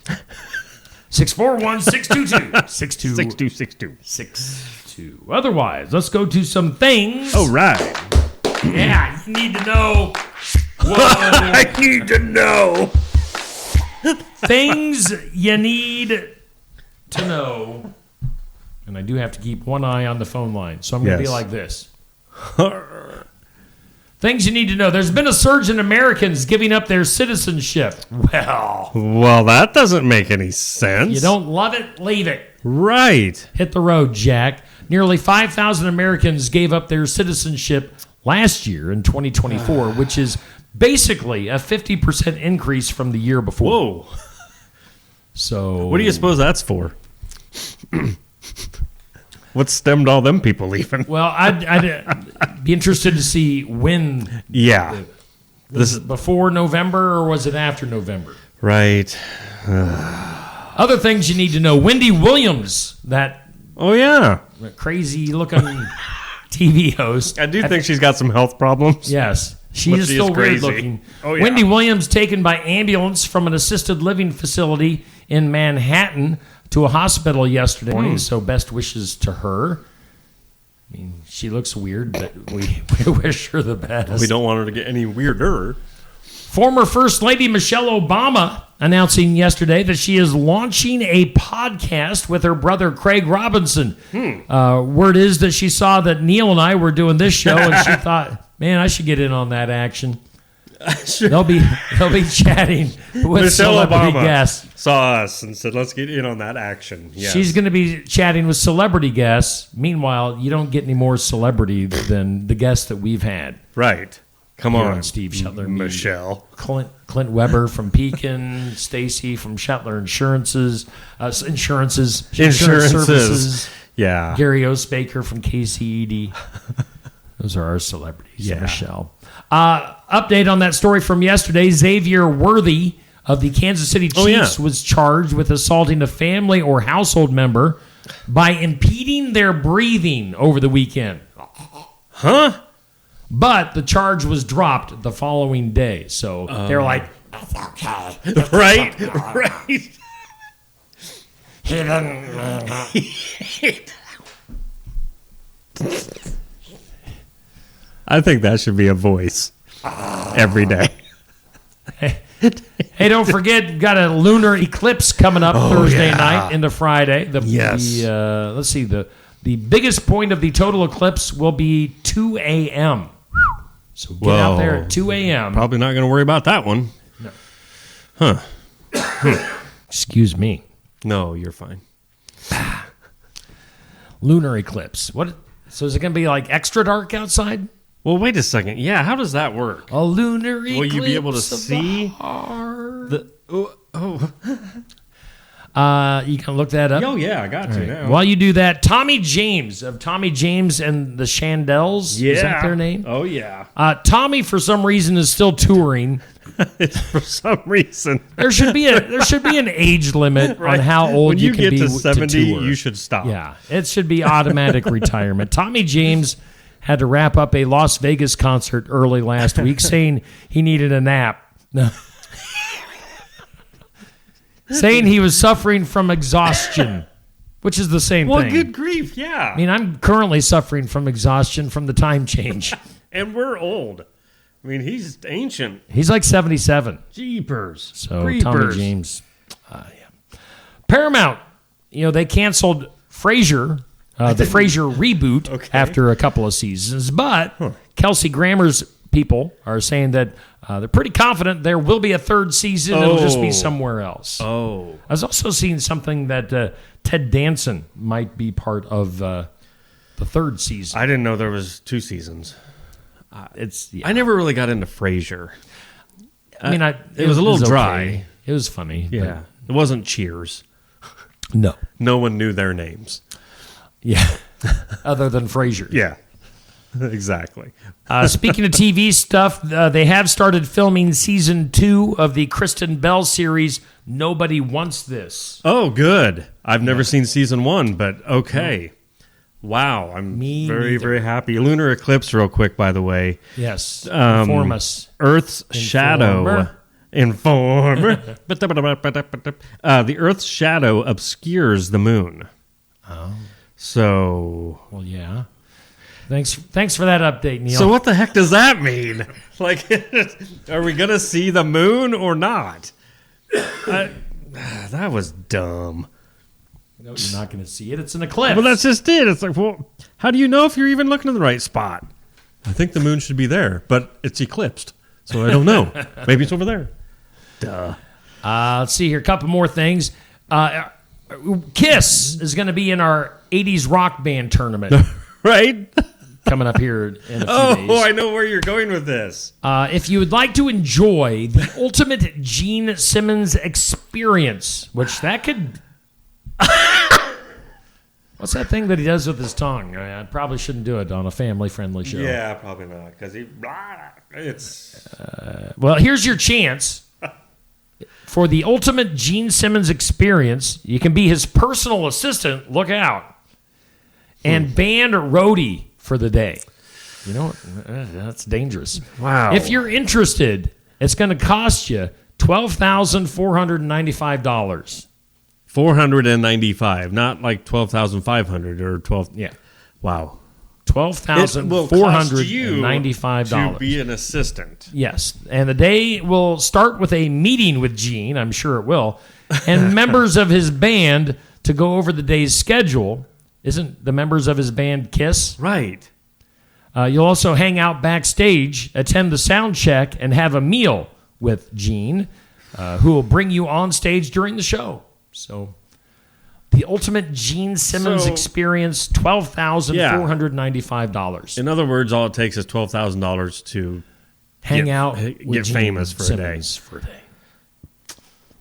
S1: 641-622-6262. Otherwise, let's go to some things.
S4: All right.
S1: Yeah, you need to know.
S4: I need to know.
S1: Things you need to know. And I do have to keep one eye on the phone line. So I'm going to be like this. Things you need to know. There's been a surge in Americans giving up their citizenship.
S4: Well, that doesn't make any sense.
S1: You don't love it? Leave it.
S4: Right.
S1: Hit the road, Jack. Nearly 5,000 Americans gave up their citizenship last year in 2024, which is Basically, a 50% increase from the year before.
S4: Whoa.
S1: So,
S4: What do you suppose that's for? What stemmed all them people leaving?
S1: Well, I'd be interested to see when.
S4: Yeah.
S1: Was it before November or was it after November?
S4: Right.
S1: Other things you need to know. Wendy Williams, that crazy looking TV host.
S4: I do think she's got some health problems.
S1: Yes. She
S4: But
S1: is
S4: she
S1: still
S4: is
S1: weird
S4: crazy.
S1: looking.
S4: Oh, yeah.
S1: Wendy Williams taken by ambulance from an assisted living facility in Manhattan to a hospital yesterday.
S4: Hmm.
S1: So best wishes to her. I mean, she looks weird, but we wish her the best.
S4: We don't want her to get any weirder.
S1: Former First Lady Michelle Obama announcing yesterday that she is launching a podcast with her brother Craig Robinson. Word is that she saw that Neil and I were doing this show, and she thought, "Man, I should get in on that action." They'll be chatting with
S4: Michelle
S1: celebrity
S4: Obama
S1: guests.
S4: saw us and said, "Let's get in on that action." Yes.
S1: She's going to be chatting with celebrity guests. Meanwhile, you don't get any more celebrity than the guests that we've had.
S4: Right. Come
S1: Here
S4: on,
S1: Steve Shetler,
S4: Michelle.
S1: Clint Weber from Pekin, Stacy from Shetler Insurance Services.
S4: Yeah.
S1: Gary Iosbaker from KCED. Those are our celebrities.
S4: Yeah.
S1: Michelle. Update on that story from yesterday. Xavier Worthy of the Kansas City Chiefs was charged with assaulting a family or household member by impeding their breathing over the weekend.
S4: Huh?
S1: But the charge was dropped the following day. So they're like, "That's okay."
S4: Right?
S1: He didn't.
S4: I think that should be a voice every day.
S1: Hey, don't forget, got a lunar eclipse coming up Thursday night into Friday. Let's see, the biggest point of the total eclipse will be 2 a.m. So get out there at 2 a.m.
S4: Probably not going to worry about that one.
S1: No.
S4: Huh.
S1: Excuse me.
S4: No, you're fine.
S1: Lunar eclipse. What? So is it going to be like extra dark outside?
S4: Well, wait a second. Yeah, how does that work?
S1: A lunar eclipse.
S4: Will you be able to see
S1: the
S4: Oh.
S1: You can look that up.
S4: Oh, yeah, I got to now.
S1: While you do that, Tommy James of Tommy James and the Chandels.
S4: Yeah.
S1: Is that their name?
S4: Oh, yeah.
S1: Tommy, for some reason, is still touring.
S4: For some reason.
S1: There should be an age limit on how old
S4: when you
S1: can
S4: get
S1: be
S4: to 70,
S1: tour.
S4: you should stop.
S1: Yeah, it should be automatic retirement. Tommy James had to wrap up a Las Vegas concert early last week, saying he needed a nap. Saying he was suffering from exhaustion, which is the same thing.
S4: Well, good grief, yeah.
S1: I mean, I'm currently suffering from exhaustion from the time change.
S4: And we're old. I mean, he's ancient.
S1: He's like 77.
S4: Jeepers.
S1: So
S4: Creepers.
S1: Tommy James. Paramount, they canceled Frasier, the Frasier reboot after a couple of seasons. But Kelsey Grammer's people are saying that they're pretty confident there will be a third season. It'll just be somewhere else.
S4: Oh.
S1: I was also seeing something that Ted Danson might be part of the third season.
S4: I didn't know there was 2 seasons.
S1: I
S4: never really got into Frasier.
S1: I mean,
S4: it was a little dry.
S1: Okay. It was funny.
S4: Yeah. It wasn't Cheers.
S1: No.
S4: No one knew their names.
S1: Yeah. Other than Frasier.
S4: Yeah. Exactly.
S1: Speaking of TV stuff, they have started filming season 2 of the Kristen Bell series, Nobody Wants This.
S4: Oh, good. I've never seen season 1, but okay. Wow. I'm very, very happy. Lunar eclipse, real quick, by the way.
S1: Yes. Inform us.
S4: Earth's shadow. The Earth's shadow obscures the moon.
S1: Oh.
S4: So.
S1: Well, yeah. Thanks for that update, Neil.
S4: So what the heck does that mean? Like, are we going to see the moon or not? That was dumb.
S1: No, you're not going to see it. It's an eclipse.
S4: Well, that's just it. It's like, well, how do you know if you're even looking in the right spot? I think the moon should be there, but it's eclipsed. So I don't know. Maybe it's over there. Duh.
S1: Let's see here. A couple more things. Kiss is going to be in our 80s rock band tournament.
S4: Right?
S1: coming up here in a few days.
S4: Oh, I know where you're going with this.
S1: If you would like to enjoy the ultimate Gene Simmons experience, which that could... What's that thing that he does with his tongue? I probably shouldn't do it on a family-friendly show.
S4: Yeah, probably not, because it's...
S1: Well, here's your chance. For the ultimate Gene Simmons experience, you can be his personal assistant, look out, and band roadie for the day. You know, that's dangerous.
S4: Wow.
S1: If you're interested, it's going to cost you $12,495.
S4: 495, not like 12,500 or 12.
S1: Yeah.
S4: Wow.
S1: $12,495
S4: to be an assistant.
S1: Yes, and the day will start with a meeting with Gene. I'm sure it will, and members of his band to go over the day's schedule. Isn't the members of his band Kiss?
S4: Right.
S1: You'll also hang out backstage, attend the sound check, and have a meal with Gene, who will bring you on stage during the show. So, the ultimate Gene Simmons experience, $12,495.
S4: In other words, all it takes is $12,000 to
S1: hang out,
S4: get famous for
S1: Simmons
S4: a day.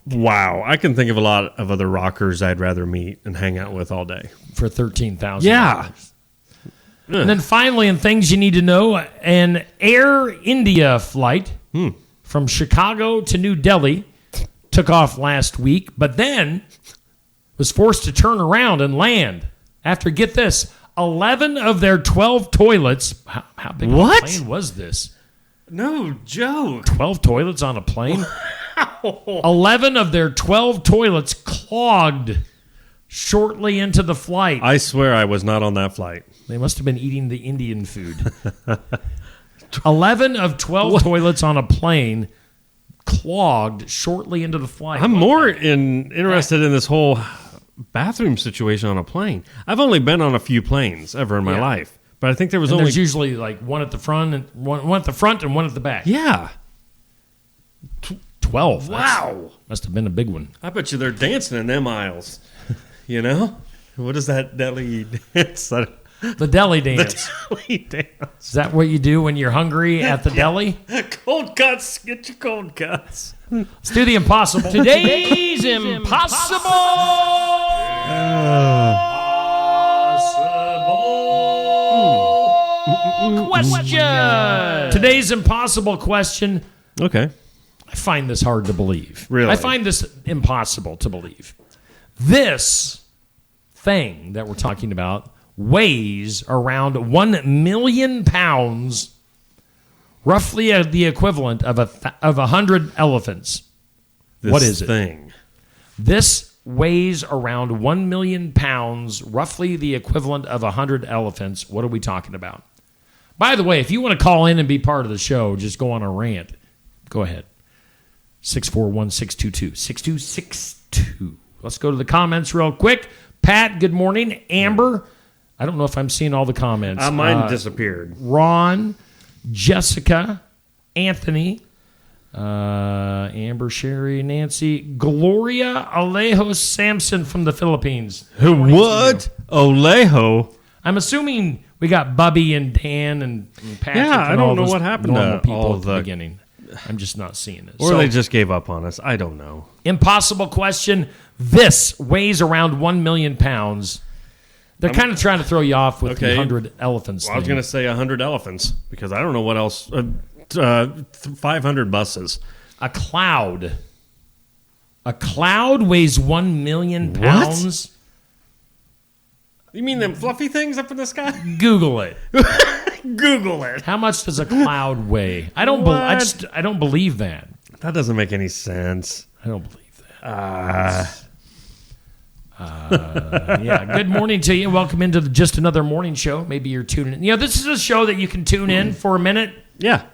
S4: Wow, I can think of a lot of other rockers I'd rather meet and hang out with all day
S1: for $13,000.
S4: Yeah.
S1: And then finally, in things you need to know, an Air India flight from Chicago to New Delhi took off last week, but then was forced to turn around and land after, get this, 11 of their 12 toilets. How big of a plane was this?
S4: No joke.
S1: 12 toilets on a plane? 11 of their 12 toilets clogged shortly into the flight.
S4: I swear I was not on that flight.
S1: They must have been eating the Indian food. 11 of 12 toilets on a plane clogged shortly into the flight.
S4: I'm more interested in this whole bathroom situation on a plane. I've only been on a few planes ever in my life, but I think there was only...
S1: There's usually like one at the front and one at the front and one at the back.
S4: Yeah.
S1: 12.
S4: Wow.
S1: Must have been a big one.
S4: I bet you they're dancing in them aisles. You know? What is that deli dance?
S1: The deli dance.
S4: The deli dance.
S1: Is that what you do when you're hungry at the deli?
S4: Cold cuts. Get your cold cuts.
S1: Let's do the impossible. Today's impossible question. Today's impossible question.
S4: Okay.
S1: I find this hard to believe.
S4: Really?
S1: I find this impossible to believe. This thing that we're talking about weighs around 1 million pounds, roughly the equivalent of 100 elephants. What is it?
S4: Thing.
S1: This weighs around 1 million pounds, roughly the equivalent of 100 elephants. What are we talking about? By the way, if you want to call in and be part of the show, just go on a rant. Go ahead. 641-622-6262. Let's go to the comments real quick. Pat, good morning. Amber, I don't know if I'm seeing all the comments.
S4: Mine disappeared.
S1: Ron, Jessica, Anthony, Amber, Sherry, Nancy, Gloria Alejo Sampson from the Philippines.
S4: What? Alejo?
S1: I'm assuming we got Bubby and Dan and Patrick.
S4: Yeah,
S1: and
S4: I
S1: all
S4: don't know
S1: those
S4: what happened
S1: normal
S4: to
S1: people
S4: all
S1: at the beginning. I'm just not seeing it.
S4: Or they just gave up on us. I don't know.
S1: Impossible question. This weighs around 1 million pounds. They're kind of trying to throw you off with the 100 elephants.
S4: Well, I was going to say 100 elephants because I don't know what else. 500 buses.
S1: A cloud. A cloud weighs 1 million pounds.
S4: What? You mean them fluffy things up in the sky?
S1: Google it.
S4: Google it.
S1: How much does a cloud weigh? I don't believe that.
S4: That doesn't make any sense.
S1: I don't believe that. Yeah. Good morning to you. Welcome into just another morning show. Maybe you're tuning in. You know, this is a show that you can tune in for a minute.
S4: Yeah.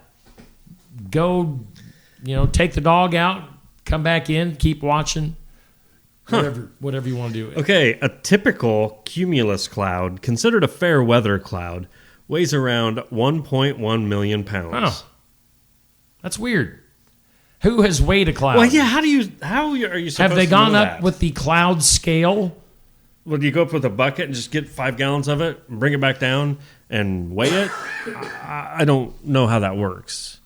S1: Go, take the dog out, come back in, keep watching. Whatever you want to do.
S4: Okay, a typical cumulus cloud, considered a fair weather cloud, weighs around 1.1 million pounds.
S1: Oh, that's weird. Who has weighed a cloud?
S4: Well, yeah. How are you supposed to
S1: Have they gone
S4: know
S1: up
S4: that?
S1: with the cloud scale?
S4: Well, do you go up with a bucket and just get 5 gallons of it and bring it back down and weigh it? I don't know how that works.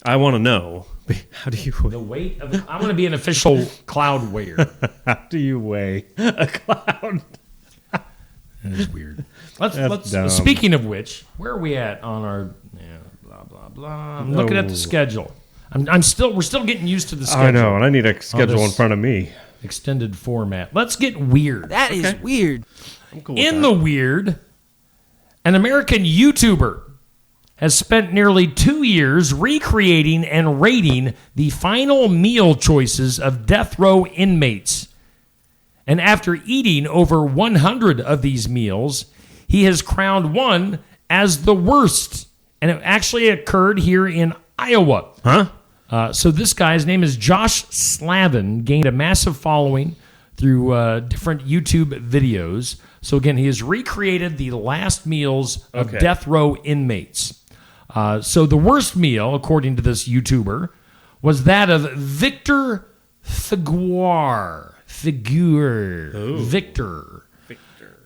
S4: I want to know. How do you weigh?
S1: The weight of I'm going to be an official cloud weigher.
S4: How do you weigh a cloud?
S1: That is weird.
S4: That's dumb.
S1: Speaking of which, where are we at on our blah blah blah? I'm looking at the schedule. We're still getting used to the schedule.
S4: I know, and I need a schedule in front of me.
S1: Extended format. Let's get weird.
S13: That is weird.
S4: I'm cool with
S1: In
S4: that.
S1: the weird, an American YouTuber has spent nearly 2 years recreating and rating the final meal choices of death row inmates. And after eating over 100 of these meals, he has crowned one as the worst. And it actually occurred here in Iowa.
S4: Huh?
S1: So this guy's name is Josh Slavin, gained a massive following through different YouTube videos. So again, he has recreated the last meals of death row inmates. So the worst meal, according to this YouTuber, was that of Victor Victor.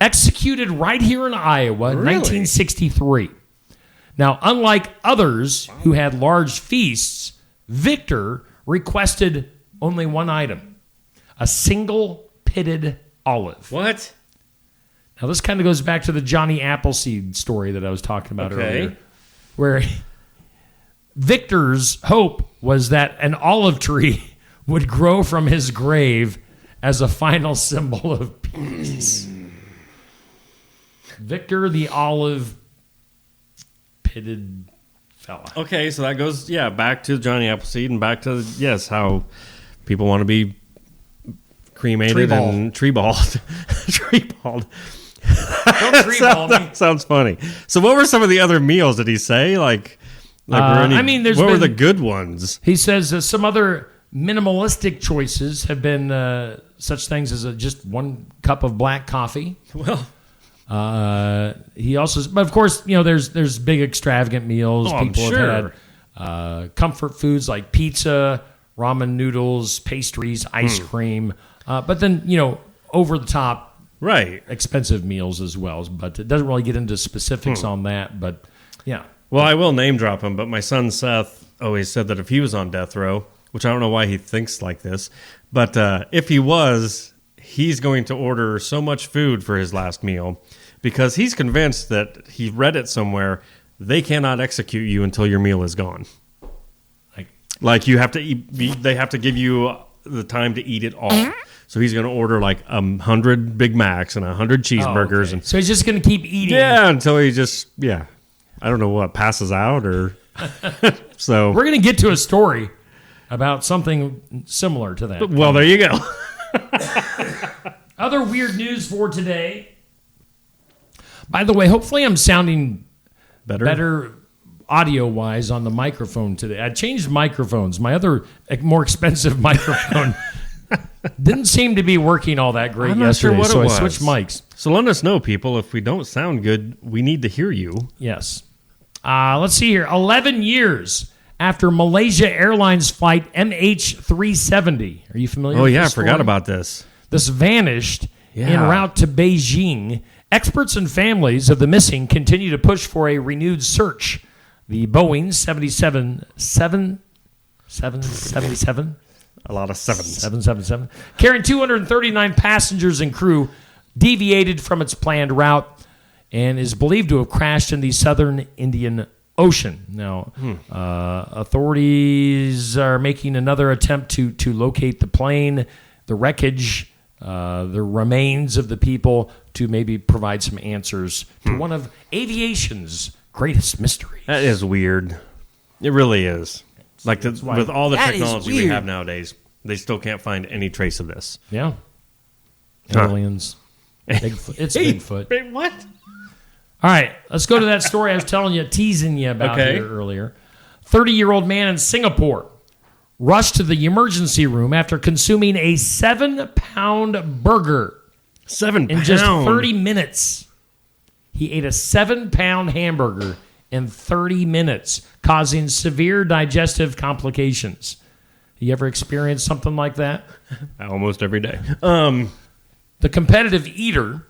S1: Executed right here in Iowa in 1963. Now, unlike others who had large feasts, Victor requested only one item, a single pitted olive.
S4: What?
S1: Now, this kind of goes back to the Johnny Appleseed story that I was talking about earlier, where Victor's hope was that an olive tree would grow from his grave as a final symbol of peace. Victor the olive pitted fella.
S4: Okay, so that goes, back to Johnny Appleseed and back to, how people want to be cremated and tree-balled. Tree-balled.
S1: Don't tree-ball me.
S4: That sounds funny. So what were some of the other meals, did he say? What were the good ones?
S1: He says some other minimalistic choices have been such things as just 1 cup of black coffee.
S4: Well,
S1: he also, but of course, there's big extravagant meals.
S4: Oh,
S1: People
S4: I'm sure.
S1: have had comfort foods like pizza, ramen noodles, pastries, ice cream. But then, over the top, expensive meals as well. But it doesn't really get into specifics on that. But yeah.
S4: Well, I will name drop him, but my son Seth always said that if he was on death row, which I don't know why he thinks like this, but if he was, he's going to order so much food for his last meal because he's convinced that he read it somewhere, they cannot execute you until your meal is gone. Like you have to eat, they have to give you the time to eat it all. So he's going to order 100 Big Macs and 100 cheeseburgers. And
S1: so he's just going to keep eating.
S4: Yeah, until he just, I don't know what, passes out or... So
S1: we're going to get to a story about something similar to that.
S4: Well, there you go.
S1: Other weird news for today. By the way, hopefully I'm sounding better audio-wise on the microphone today. I changed microphones. My other more expensive microphone didn't seem to be working all that great yesterday, so I switched mics.
S4: So let us know, people. If we don't sound good, we need to hear you.
S1: Yes. Let's see here. 11 years after Malaysia Airlines flight MH370. Are you familiar with this?
S4: Oh, yeah, I
S1: story?
S4: forgot about this.
S1: This vanished en route to Beijing. Experts and families of the missing continue to push for a renewed search. The Boeing 777,
S4: a lot of sevens,
S1: 777, carrying 239 passengers and crew, deviated from its planned route and is believed to have crashed in the southern Indian Ocean. Now, authorities are making another attempt to locate the plane, the wreckage, the remains of the people, to maybe provide some answers to one of aviation's greatest mysteries.
S4: That is weird. It really is. With all the technology we have nowadays, they still can't find any trace of this.
S1: Yeah. Aliens. Bigfoot. It's Bigfoot.
S4: What?
S1: All right, let's go to that story I was teasing you about here earlier. 30-year-old man in Singapore rushed to the emergency room after consuming a 7-pound burger.
S4: 7 pounds?
S1: In just 30 minutes. He ate a 7-pound hamburger in 30 minutes, causing severe digestive complications. You ever experienced something like that?
S4: Almost every day.
S1: The competitive eater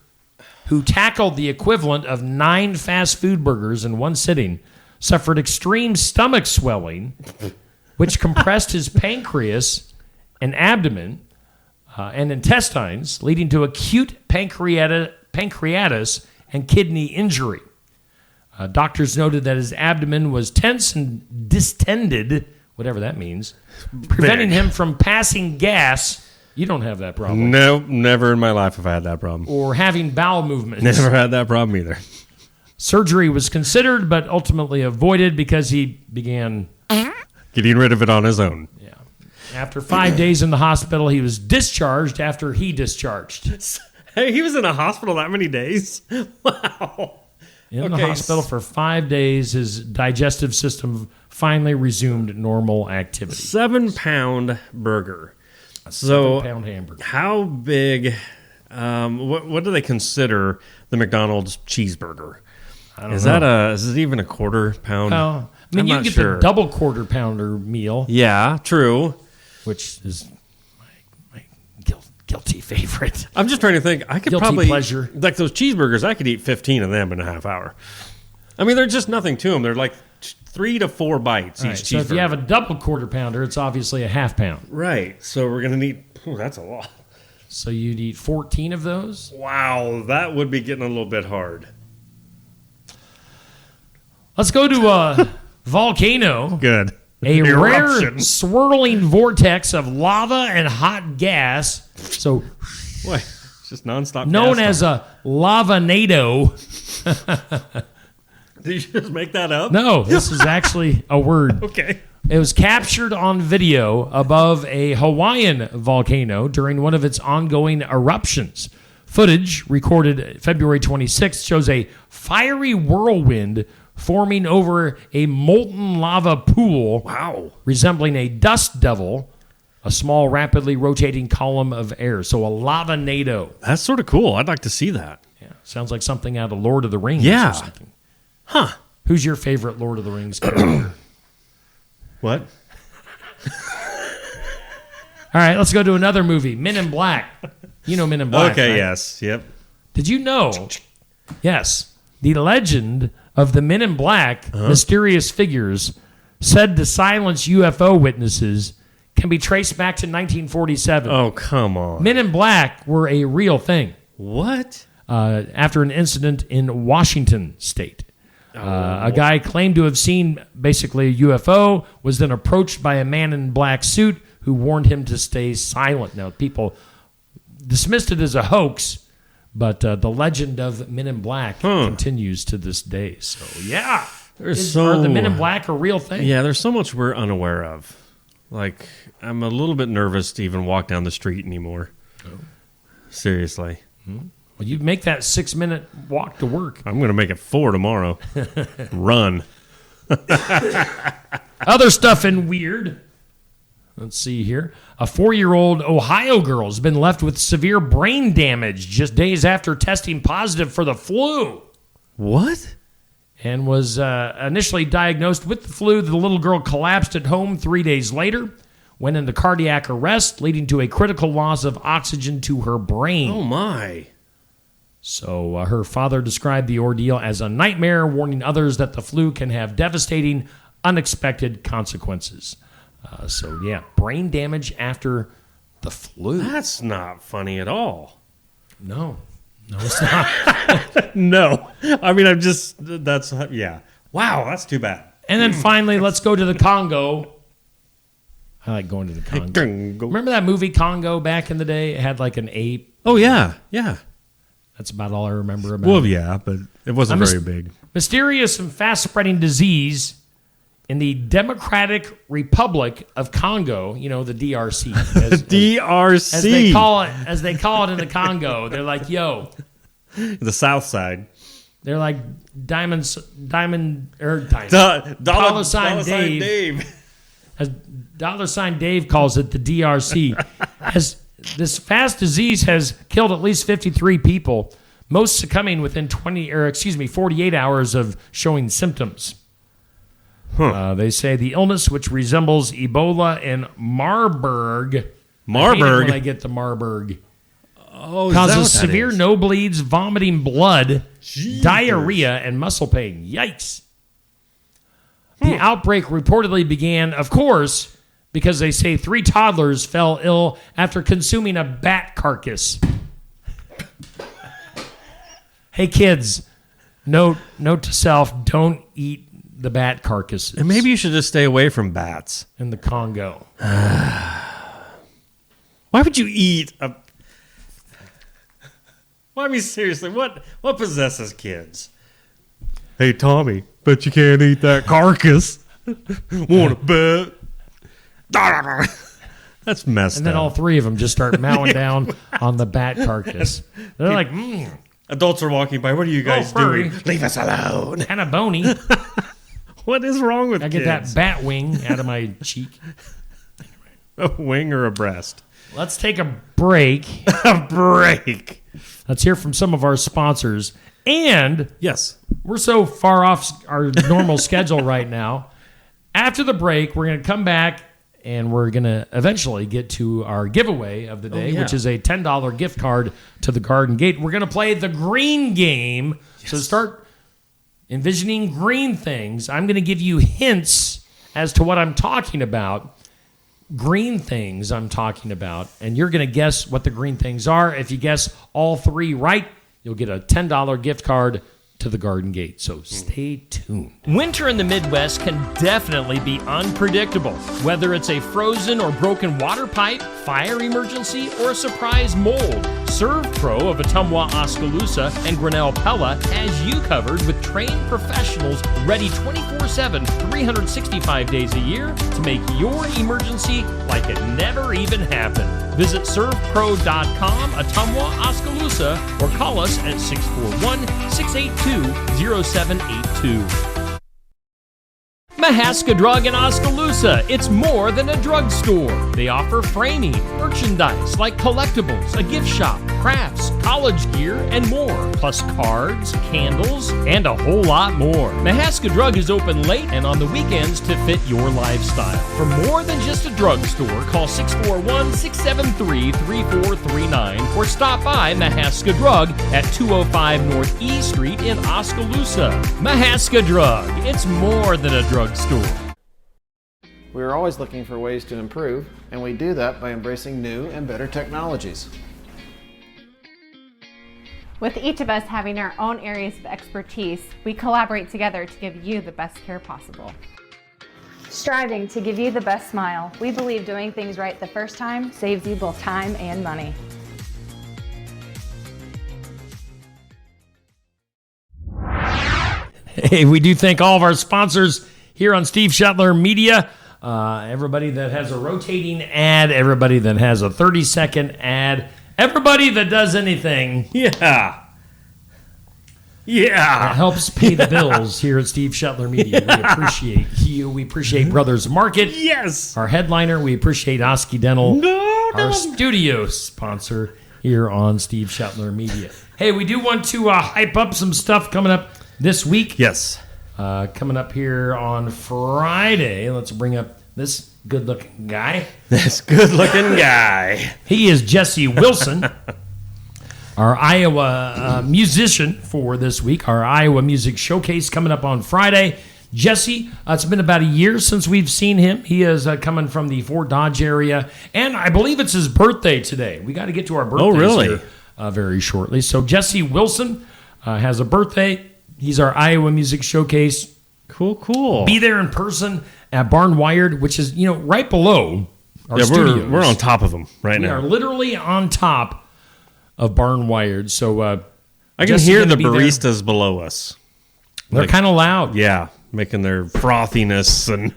S1: who tackled the equivalent of 9 fast food burgers in one sitting, suffered extreme stomach swelling, which compressed his pancreas and abdomen and intestines, leading to acute pancreatitis and kidney injury. Doctors noted that his abdomen was tense and distended, whatever that means, preventing him from passing gas. You don't have that problem.
S4: No, never in my life have I had that problem.
S1: Or having bowel movements.
S4: Never had that problem either.
S1: Surgery was considered, but ultimately avoided because he began
S4: getting rid of it on his own.
S1: Yeah. After 5 days in the hospital, he was discharged after he discharged.
S4: Hey, he was in a hospital that many days? Wow.
S1: In the hospital for 5 days, his digestive system finally resumed normal activity.
S4: 7-pound burger.
S1: A 7-pound hamburger.
S4: How big, what do they consider the McDonald's cheeseburger?
S1: I don't know.
S4: Is it even a quarter pound?
S1: Well, I mean, you can get the double quarter pounder meal.
S4: Yeah, true.
S1: Which is my guilty favorite.
S4: I'm just trying to think. I could
S1: Guilty
S4: probably,
S1: pleasure.
S4: like those cheeseburgers, I could eat 15 of them in a half hour. I mean, they're just nothing to them. They're like 3 to 4 bites each cheeseburger.
S1: So if you have a double quarter pounder, it's obviously a half pound.
S4: Right. So we're going to need, that's a lot.
S1: So you'd eat 14 of those?
S4: Wow, that would be getting a little bit hard.
S1: Let's go to a volcano.
S4: Good.
S1: A
S4: Eruption.
S1: rare swirling vortex of lava and hot gas. So,
S4: what? It's just nonstop.
S1: Known
S4: gas
S1: as a lavanado.
S4: Did you just make that up?
S1: No, this is actually a word.
S4: Okay.
S1: It was captured on video above a Hawaiian volcano during one of its ongoing eruptions. Footage recorded February 26th shows a fiery whirlwind forming over a molten lava pool.
S4: Wow.
S1: Resembling a dust devil, a small, rapidly rotating column of air. So a lavanado.
S4: That's sort of cool. I'd like to see that.
S1: Yeah, sounds like something out of Lord of the Rings
S4: Yeah.
S1: or something.
S4: Huh.
S1: Who's your favorite Lord of the Rings character?
S4: What?
S1: All right, let's go to another movie, Men in Black. You know Men in Black,
S4: Okay,
S1: right?
S4: yes. Yep.
S1: Did you know, yes, the legend of the Men in Black, mysterious figures, said to silence UFO witnesses, can be traced back to 1947.
S4: Oh, come on.
S1: Men in Black were a real thing.
S4: What?
S1: After an incident in Washington State. A guy claimed to have seen basically a UFO, was then approached by a man in black suit who warned him to stay silent. Now, people dismissed it as a hoax, but the legend of Men in Black continues to this day. So, yeah. Are the Men in Black a real thing?
S4: Yeah, there's so much we're unaware of. Like, I'm a little bit nervous to even walk down the street anymore. Oh. Seriously.
S1: Well, you make that 6-minute walk to work.
S4: I'm going to make it 4 tomorrow. Run.
S1: Other stuff in weird. Let's see here. A 4-year-old Ohio girl has been left with severe brain damage just days after testing positive for the flu.
S4: What?
S1: And was initially diagnosed with the flu. The little girl collapsed at home 3 days later, went into cardiac arrest, leading to a critical loss of oxygen to her brain.
S4: Oh, my.
S1: So her father described the ordeal as a nightmare, warning others that the flu can have devastating, unexpected consequences. So, yeah, brain damage after the flu.
S4: That's not funny at all.
S1: No, it's not.
S4: No. I mean, yeah. Wow, that's too bad.
S1: And then finally, let's go to the Congo. I like going to the Congo. Remember that movie Congo back in the day? It had like an ape.
S4: Oh, yeah, yeah.
S1: That's about all I remember about it.
S4: Well, yeah, but it wasn't very big.
S1: Mysterious and fast-spreading disease in the Democratic Republic of Congo, you know, the DRC.
S4: DRC.
S1: As they call it in the Congo. They're like, yo.
S4: The South Side.
S1: They're like dollar sign Dave. As dollar sign Dave calls it, the DRC. This fast disease has killed at least 53 people, most succumbing within 48 hours of showing symptoms. They say the illness, which resembles Ebola and Marburg. I hate it when I get the Marburg.
S4: Oh,
S1: causes severe nosebleeds, vomiting blood, diarrhea, and muscle pain. Yikes. The outbreak reportedly began, of course, because they say 3 toddlers fell ill after consuming a bat carcass. Hey, kids, note to self, don't eat the bat carcasses.
S4: And maybe you should just stay away from bats.
S1: In the Congo.
S4: Why would you eat a... Well, I mean, seriously, what possesses kids? Hey, Tommy, bet you can't eat that carcass. Want to bet? That's messed up.
S1: And then all 3 of them just start mowing down on the bat carcass. They're like,
S4: Adults are walking by. What are you guys doing?
S1: Leave us alone. And a bony.
S4: What is wrong with kids?
S1: I get that bat wing out of my cheek.
S4: A wing or a breast?
S1: Let's take a break.
S4: A break.
S1: Let's hear from some of our sponsors. And
S4: yes,
S1: we're so far off our normal schedule right now. After the break, we're going to come back and we're going to eventually get to our giveaway of the day, which is a $10 gift card to the Garden Gate. We're going to play the green game. Yes. So start envisioning green things. I'm going to give you hints as to what I'm talking about. Green things I'm talking about. And you're going to guess what the green things are. If you guess all 3 right, you'll get a $10 gift card to the Garden Gate. So stay tuned. Winter in the Midwest can definitely be unpredictable. Whether it's a frozen or broken water pipe, fire emergency, or a surprise mold, Serve Pro of Ottumwa, Oskaloosa, and Grinnell Pella has you covered with trained professionals ready 24/7, 365 days a year to make your emergency like it never even happened. Visit servepro.com, Ottumwa, Oskaloosa, or call us at 641-682-0782. Mahaska Drug in Oskaloosa. It's more than a drugstore. They offer framing, merchandise like collectibles, a gift shop, crafts, college gear, and more. Plus cards, candles, and a whole lot more. Mahaska Drug is open late and on the weekends to fit your lifestyle. For more than just a drugstore, call 641-673-3439 or stop by Mahaska Drug at 205 North E Street in Oskaloosa. Mahaska Drug. It's more than a drugstore.
S13: We are always looking for ways to improve, and we do that by embracing new and better technologies.
S14: With each of us having our own areas of expertise, we collaborate together to give you the best care possible.
S15: Striving to give you the best smile, we believe doing things right the first time saves you both time and money.
S1: Hey, we do thank all of our sponsors here on Steve Shetler Media. Everybody that has a rotating ad, everybody that has a 30-second ad, everybody that does anything.
S4: Yeah.
S1: That helps pay the bills here at Steve Shetler Media. We appreciate you. We appreciate Brothers Market.
S4: Yes.
S1: Our headliner. We appreciate Oski Dental, our studio sponsor here on Steve Shetler Media. Hey, we do want to hype up some stuff coming up this week.
S4: Yes.
S1: Coming up here on Friday, let's bring up this good-looking guy. He is Jesse Wilson, our Iowa musician for this week, our Iowa Music Showcase coming up on Friday. Jesse, it's been about a year since we've seen him. He is coming from the Fort Dodge area, and I believe it's his birthday today. We got to get to our birthdays here very shortly. So Jesse Wilson has a birthday. He's our Iowa Music Showcase.
S4: Cool.
S1: Be there in person at Barn Wired, which is, right below our studios.
S4: We're on top of them right now.
S1: We are literally on top of Barn Wired. So
S4: I can hear the baristas below us.
S1: They're kind of loud.
S4: Yeah, making their frothiness, and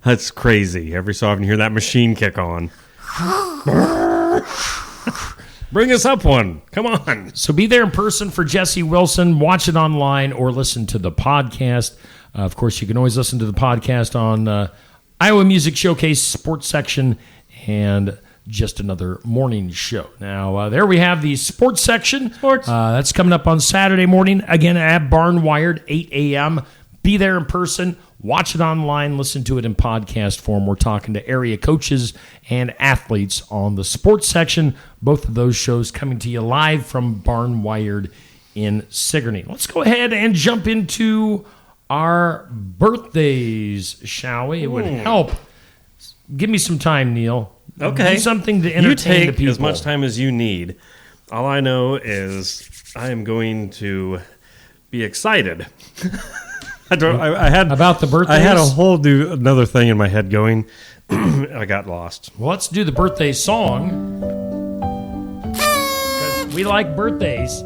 S4: that's crazy. Every so often you hear that machine kick on. Bring us up one. Come on.
S1: So be there in person for Jesse Wilson. Watch it online or listen to the podcast. Of course, you can always listen to the podcast on Iowa Music Showcase Sports Section and Just Another Morning Show. Now, there we have the sports section. That's coming up on Saturday morning, again at Barn Wired, 8 a.m. Be there in person. watch it online, listen to it in podcast form. We're talking to area coaches and athletes on the sports section. Both of those shows coming to you live from Barn Wired in Sigourney. Let's go ahead and jump into our birthdays, shall we? It would help. Give me some time, Neil.
S4: Okay.
S1: Do something to entertain the people.
S4: You take as much time as you need. All I know is I am going to be excited. I had
S1: about the birthdays.
S4: I had a whole another thing in my head going. I got lost.
S1: Well, let's do the birthday song because we like birthdays.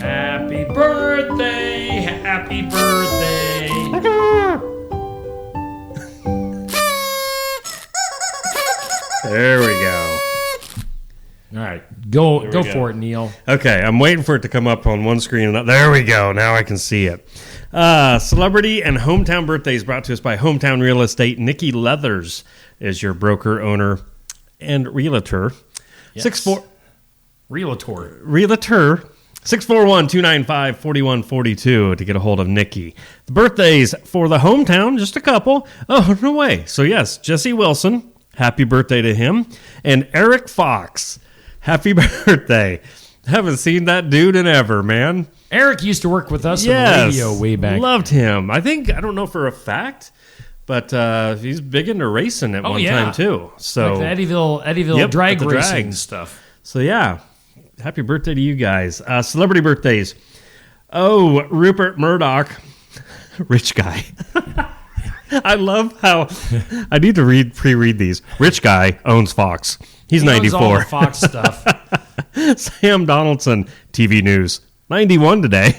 S1: Happy birthday, happy birthday.
S4: There we go.
S1: All right, go for it, Neil.
S4: Okay, I'm waiting for it to come up on one screen. There we go. Now I can see it. Celebrity and hometown birthdays brought to us by Hometown Real Estate. Nikki Leathers is your broker, owner, and realtor.
S1: Yes. Realtor.
S4: 641-295-4142 to get a hold of Nikki. The birthdays for the hometown, just a couple. Oh, no way. So, yes, Jesse Wilson, happy birthday to him. And Eric Fox, happy birthday. Haven't seen that dude in ever, man.
S1: Eric used to work with us on the radio way back.
S4: Loved him. I don't know for a fact, but he's big into racing at one time, too. So
S1: like the Eddyville drag racing stuff.
S4: So, yeah. Happy birthday to you guys. Celebrity birthdays. Oh, Rupert Murdoch. Rich guy. I love how I need to pre-read these. Rich guy owns Fox. He 94.
S1: Owns all the Fox stuff.
S4: Sam Donaldson, TV News. 91 today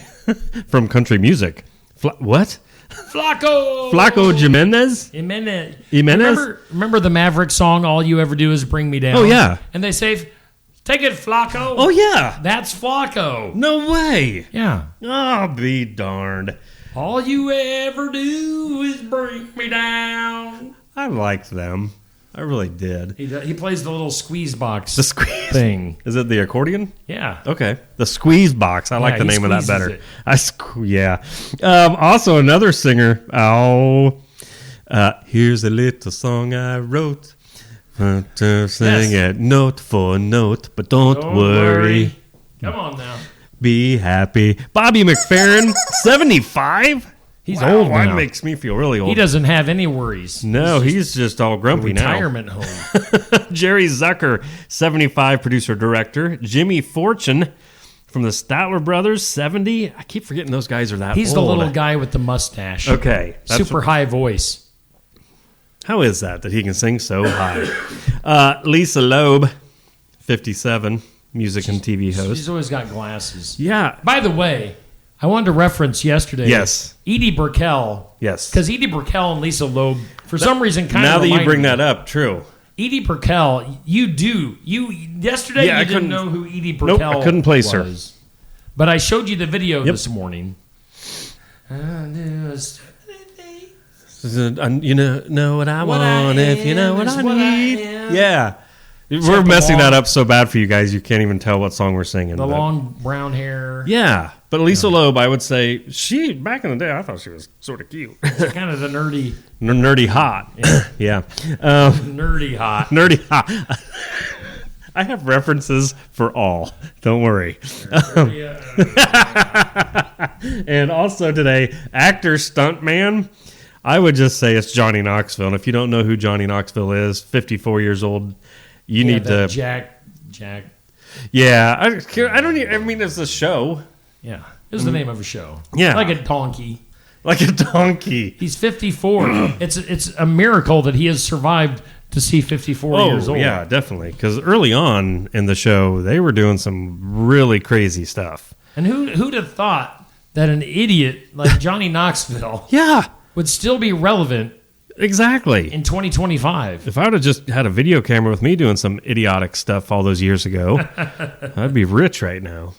S4: from Country Music. What? Flaco Jimenez?
S1: Remember the Maverick song, All You Ever Do Is Bring Me Down?
S4: Oh, yeah.
S1: And they say, take it, Flaco.
S4: Oh, yeah.
S1: That's Flaco.
S4: No way.
S1: Yeah.
S4: Oh, be darned.
S1: All you ever do is bring me down.
S4: I liked them. I really did.
S1: He plays the little squeeze box
S4: thing. Is it the accordion?
S1: Yeah.
S4: Okay. The squeeze box. I like the name of that better.
S1: It.
S4: Also, another singer. Here's a little song I wrote. Sing it note for note, but don't worry.
S1: Come on now.
S4: Be happy. Bobby McFerrin, 75?
S1: He's old now.
S4: That makes me feel really old.
S1: He doesn't have any worries.
S4: No, he's just all grumpy
S1: retirement
S4: now.
S1: Home.
S4: Jerry Zucker, 75, producer-director. Jimmy Fortune from the Statler Brothers, 70. I keep forgetting those guys are that old.
S1: He's the little guy with the mustache.
S4: Okay.
S1: Super high voice.
S4: How is that he can sing so high? Lisa Loeb, 57, music and TV host.
S1: She's always got glasses.
S4: Yeah.
S1: By the way, I wanted to reference yesterday.
S4: Yes.
S1: Edie Brickell.
S4: Yes.
S1: Because Edie Brickell and Lisa Loeb, for some reason, kind of
S4: now that you bring
S1: me.
S4: that up, true.
S1: Edie Brickell, yesterday you didn't know who Edie Brickell
S4: Nope, I couldn't place her.
S1: But I showed you the video this morning.
S4: You know what I want if you know what I need. Yeah. We're messing that up so bad for you guys, you can't even tell what song we're singing.
S1: The long brown hair.
S4: Yeah. But Lisa Loeb, I would say, back in the day, I thought she was sort of cute.
S1: Kind of the nerdy.
S4: Nerdy hot. Yeah.
S1: Nerdy hot.
S4: Nerdy hot. I have references for all. Don't worry. And also today, actor, stuntman. I would just say it's Johnny Knoxville. And if you don't know who Johnny Knoxville is, 54 years old, you need to...
S1: Jack.
S4: Yeah. I mean, it's a show.
S1: Yeah. It was the name of a show.
S4: Yeah.
S1: Like a donkey.
S4: He's
S1: 54. It's a miracle that he has survived to see 54 years old.
S4: Yeah, definitely. Because early on in the show, they were doing some really crazy stuff.
S1: And who'd have thought that an idiot like Johnny Knoxville would still be relevant
S4: exactly
S1: in 2025?
S4: If I would have just had a video camera with me doing some idiotic stuff all those years ago, I'd be rich right now.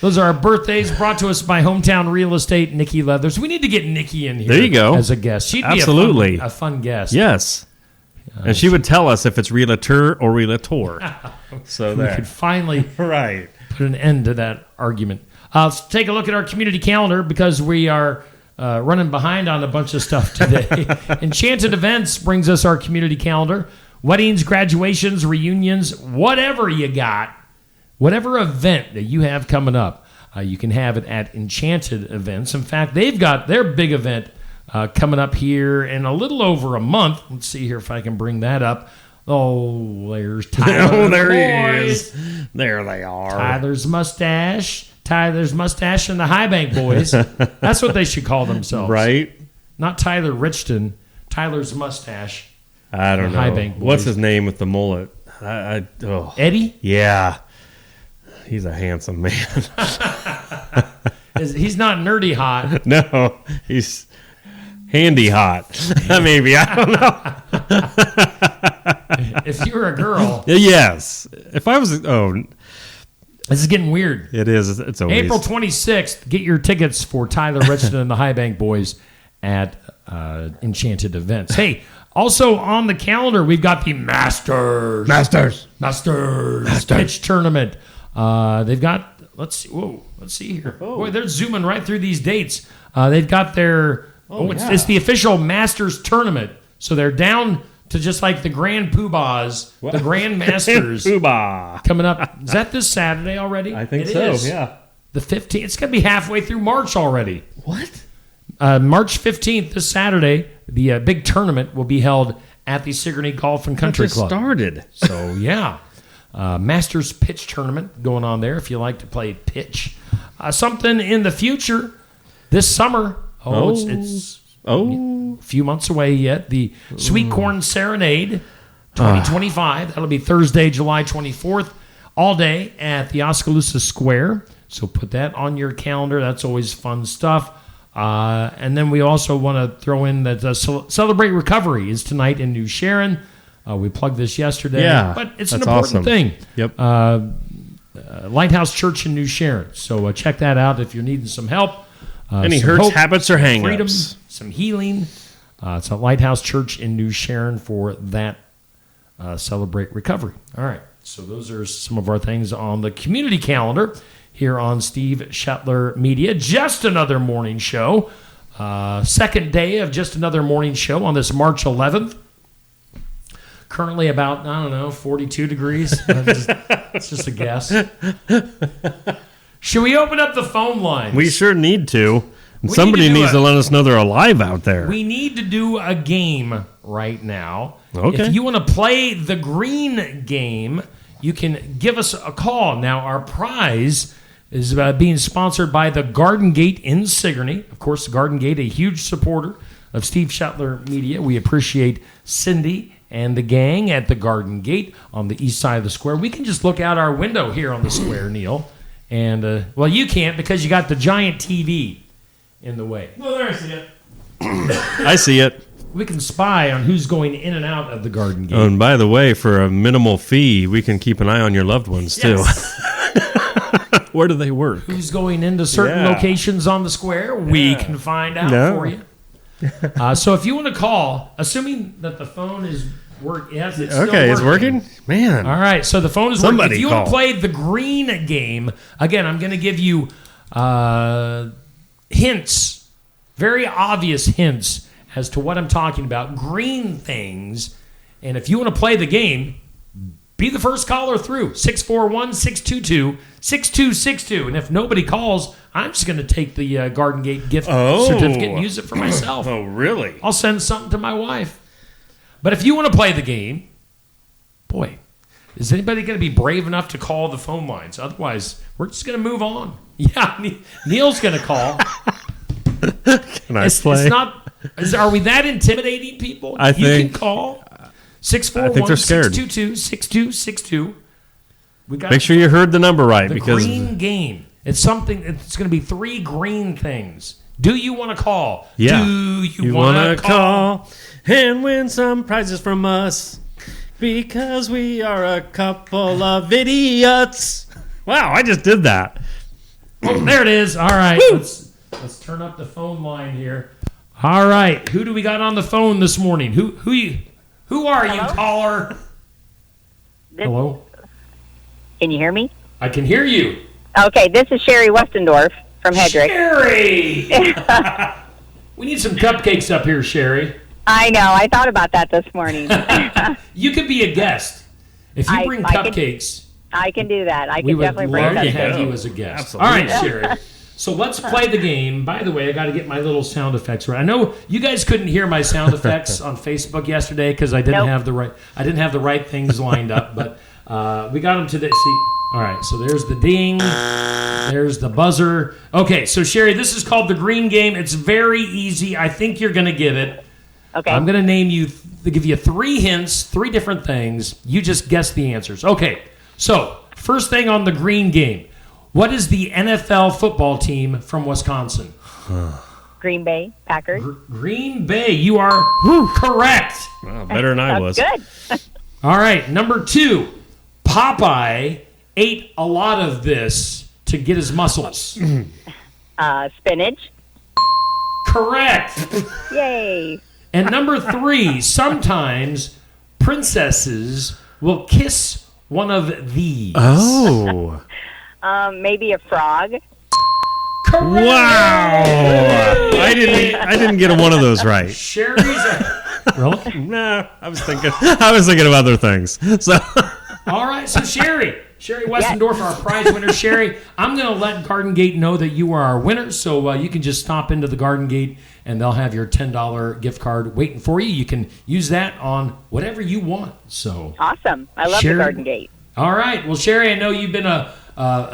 S1: Those are our birthdays brought to us by Hometown Real Estate, Nikki Leathers. We need to get Nikki in here.
S4: There you go.
S1: As a guest. She'd
S4: absolutely
S1: be a fun guest.
S4: Yes. And she would tell us if it's realtor or realtor. So
S1: we could finally
S4: put
S1: an end to that argument. Let's take a look at our community calendar because we are running behind on a bunch of stuff today. Enchanted Events brings us our community calendar. Weddings, graduations, reunions, whatever you got, whatever event that you have coming up, you can have it at Enchanted Events. In fact, they've got their big event coming up here in a little over a month. Let's see here if I can bring that up. Oh, there's Tyler.
S4: Oh, there he is. There they are.
S1: Tyler's mustache and the High Bank Boys. That's what they should call themselves.
S4: Right?
S1: Not Tyler Richton. Tyler's mustache.
S4: I don't know.
S1: High Bank Boys.
S4: What's his name with the mullet?
S1: Eddie?
S4: Yeah. He's a handsome man.
S1: He's not nerdy hot.
S4: No, he's handy hot. Maybe. I don't know.
S1: If you were a girl.
S4: Yes. If I was... Oh...
S1: This is getting weird.
S4: It is. It's always...
S1: April 26th, get your tickets for Tyler Richton and the High Bank Boys at Enchanted Events. Hey, also on the calendar, we've got the Masters Pitch Tournament. They've got, let's see here. Boy, they're zooming right through these dates. They've got their, it's the official Masters Tournament. So they're down to just like the Grand Poobahs, the Grand Masters.
S4: Poobah.
S1: Coming up. Is that this Saturday already?
S4: I think
S1: it
S4: so,
S1: is.
S4: yeah.
S1: The 15th. It's going to be halfway through March already.
S4: What?
S1: March 15th, this Saturday, the big tournament will be held at the Sigourney Golf and Country Club.
S4: Started.
S1: So, yeah. Masters Pitch Tournament going on there if you like to play pitch. Something in the future this summer. It's a few months away yet. The Sweet Corn Serenade 2025. That'll be Thursday, July 24th, all day at the Oskaloosa Square. So put that on your calendar. That's always fun stuff. And then we also want to throw in that Celebrate Recovery is tonight in New Sharon. We plugged this yesterday, but it's an important thing.
S4: Yep.
S1: Lighthouse Church in New Sharon. So check that out if you're needing some help.
S4: Any
S1: some
S4: hurts,
S1: hope,
S4: habits, or hang-ups.
S1: freedom, some healing. It's at Lighthouse Church in New Sharon for that Celebrate Recovery. All right. So those are some of our things on the community calendar here on Steve Shetler Media. Just another morning show. Second day of Just Another Morning Show on this March 11th. Currently about, 42 degrees. It's just a guess. Should we open up the phone lines?
S4: We sure need to. And somebody needs to let us know they're alive out there.
S1: We need to do a game right now.
S4: Okay.
S1: If you want to play the green game, you can give us a call. Now, our prize is being sponsored by the Garden Gate in Sigourney. Of course, the Garden Gate, a huge supporter of Steve Shetler Media. We appreciate Cindy and the gang at the Garden Gate on the east side of the square. We can just look out our window here on the square, Neil. And, you can't because you got the giant TV in the way.
S4: Well, there I see it. I see it.
S1: We can spy on who's going in and out of the Garden Gate.
S4: Oh, and by the way, for a minimal fee, we can keep an eye on your loved ones, too. Where do they work?
S1: Who's going into certain locations on the square? We can find out for you. So if you want to call, assuming that the phone is working. Yes, it's still
S4: it's working? Man.
S1: All right, so the phone is working. If you
S4: call.
S1: want to play the green game, again, I'm going to give you hints, very obvious hints as to what I'm talking about. Green things. And if you want to play the game, be the first caller through. 641-622-6262. And if nobody calls, I'm just going to take the Garden Gate gift certificate and use it for myself.
S4: Oh, really?
S1: I'll send something to my wife. But if you want to play the game, boy, is anybody going to be brave enough to call the phone lines? Otherwise, we're just going to move on. Yeah, Neil's going to call.
S4: Can I play?
S1: It's not. Are we that intimidating people?
S4: I think.
S1: You can call 641-622-6262.
S4: Make sure you heard the number right.
S1: The
S4: because
S1: green game. It's something. It's going to be 3 green things. Do you want to call?
S4: Yeah.
S1: Do you want to call?
S4: And win some prizes from us because we are a couple of idiots. Wow, I just did that.
S1: Oh, there it is. All right. Let's turn up the phone line here. All right. Who do we got on the phone this morning? Who are you, caller? Hello?
S16: Can you hear me?
S1: I can hear you.
S16: Okay, this is Sherry Westendorf from Hedrick.
S1: Sherry! We need some cupcakes up here, Sherry.
S16: I know. I thought about that this morning.
S1: You could be a guest. If you bring cupcakes.
S16: I can do that. I
S1: we
S16: can
S1: would
S16: definitely bring
S1: love to
S16: cupcakes.
S1: have you as a guest.
S4: Absolutely.
S1: All right, Sherry. So let's play the game. By the way, I got to get my little sound effects right. I know you guys couldn't hear my sound effects on Facebook yesterday because I didn't have the right things lined up, but we got them today. See, all right. So there's the ding, there's the buzzer. Okay, so Sherry, this is called the green game. It's very easy. I think you're going to get it.
S16: Okay.
S1: I'm going to give you 3 hints, 3 different things. You just guess the answers. Okay. So first thing on the green game. What is the NFL football team from Wisconsin?
S16: Green Bay Packers.
S1: Green Bay. You are correct.
S4: Wow, better than I was.
S16: Good.
S1: All right. Number 2. Popeye ate a lot of this to get his muscles.
S16: Spinach.
S1: Correct.
S16: Yay.
S1: And number 3. Sometimes princesses will kiss one of these.
S4: Oh.
S16: Maybe a frog.
S1: Correct.
S4: Wow! I didn't get one of those right.
S1: Sherry's really?
S4: No, I was thinking of other things. So,
S1: all right. So Sherry Westendorf, our prize winner. Sherry, I'm going to let Garden Gate know that you are our winner, so you can just stop into the Garden Gate and they'll have your $10 gift card waiting for you. You can use that on whatever you want. So
S16: awesome! I love the Garden Gate.
S1: All right. Well, Sherry, I know you've been a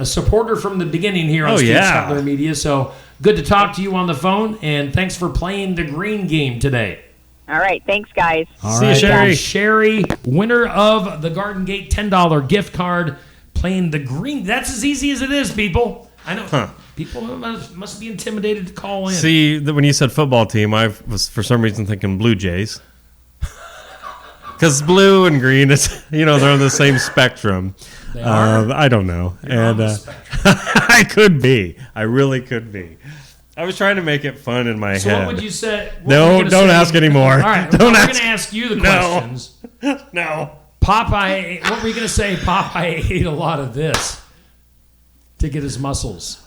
S1: supporter from the beginning here on Steve Schuttler Media, so good to talk to you on the phone, and thanks for playing the green game today.
S16: All right, thanks, guys.
S1: See you, Sherry. Sherry, winner of the Garden Gate $10 gift card, playing the green. That's as easy as it is, people. I know people must be intimidated to call in.
S4: See, when you said football team, I was for some reason thinking Blue Jays. Because blue and green, they're on the same spectrum.
S1: They are.
S4: I don't know. I could be. I really could be. I was trying to make it fun in my head.
S1: So what would you say?
S4: Don't ask anymore.
S1: All right, we're going to ask you the questions.
S4: No.
S1: Popeye, what were you going to say? Popeye ate a lot of this to get his muscles.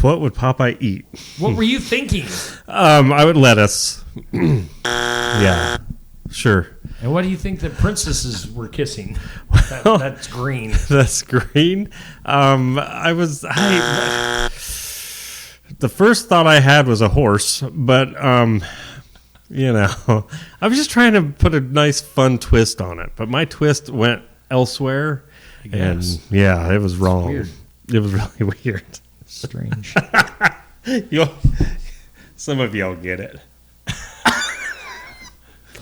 S4: What would Popeye eat?
S1: What were you thinking?
S4: I would lettuce. Yeah, sure.
S1: And what do you think the princesses were kissing? That's green.
S4: That's green. The first thought I had was a horse, but I was just trying to put a nice, fun twist on it. But my twist went elsewhere, and it was wrong.
S1: Weird.
S4: It was really weird.
S1: Strange.
S4: Some of y'all get it.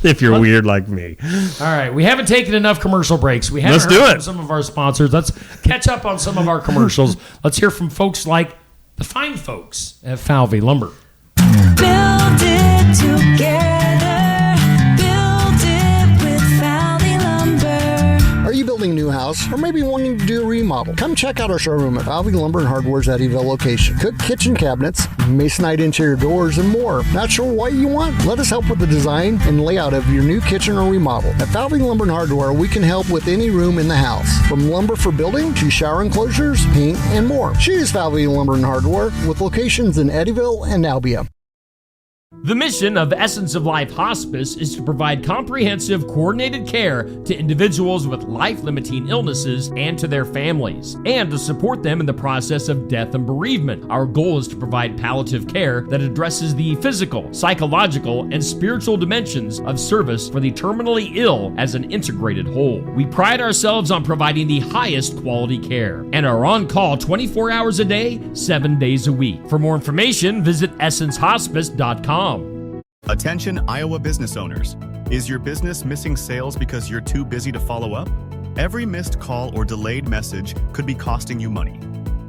S4: If you're weird like me.
S1: All right. We haven't taken enough commercial breaks. We haven't heard from some of our sponsors. Let's catch up on some of our commercials. Let's hear from folks like the fine folks at Falvey Lumber.
S17: Build it together. Build it with Falvey Lumber.
S18: Are you building a new house or maybe wanting to do a remodel? Come check out our showroom at Falvey Lumber and Hardware's Eddyville location. Cook kitchen cabinets, masonite interior doors, and more. Not sure what you want? Let us help with the design and layout of your new kitchen or remodel. At Falvey Lumber and Hardware, we can help with any room in the house, from lumber for building to shower enclosures, paint, and more. Choose Falvey Lumber and Hardware with locations in Eddyville and Albia.
S1: The mission of Essence of Life Hospice is to provide comprehensive, coordinated care to individuals with life-limiting illnesses and to their families, and to support them in the process of death and bereavement. Our goal is to provide palliative care that addresses the physical, psychological, and spiritual dimensions of service for the terminally ill as an integrated whole. We pride ourselves on providing the highest quality care and are on call 24 hours a day, 7 days a week. For more information, visit essencehospice.com.
S19: Attention Iowa business owners. Is your business missing sales because you're too busy to follow up? Every missed call or delayed message could be costing you money.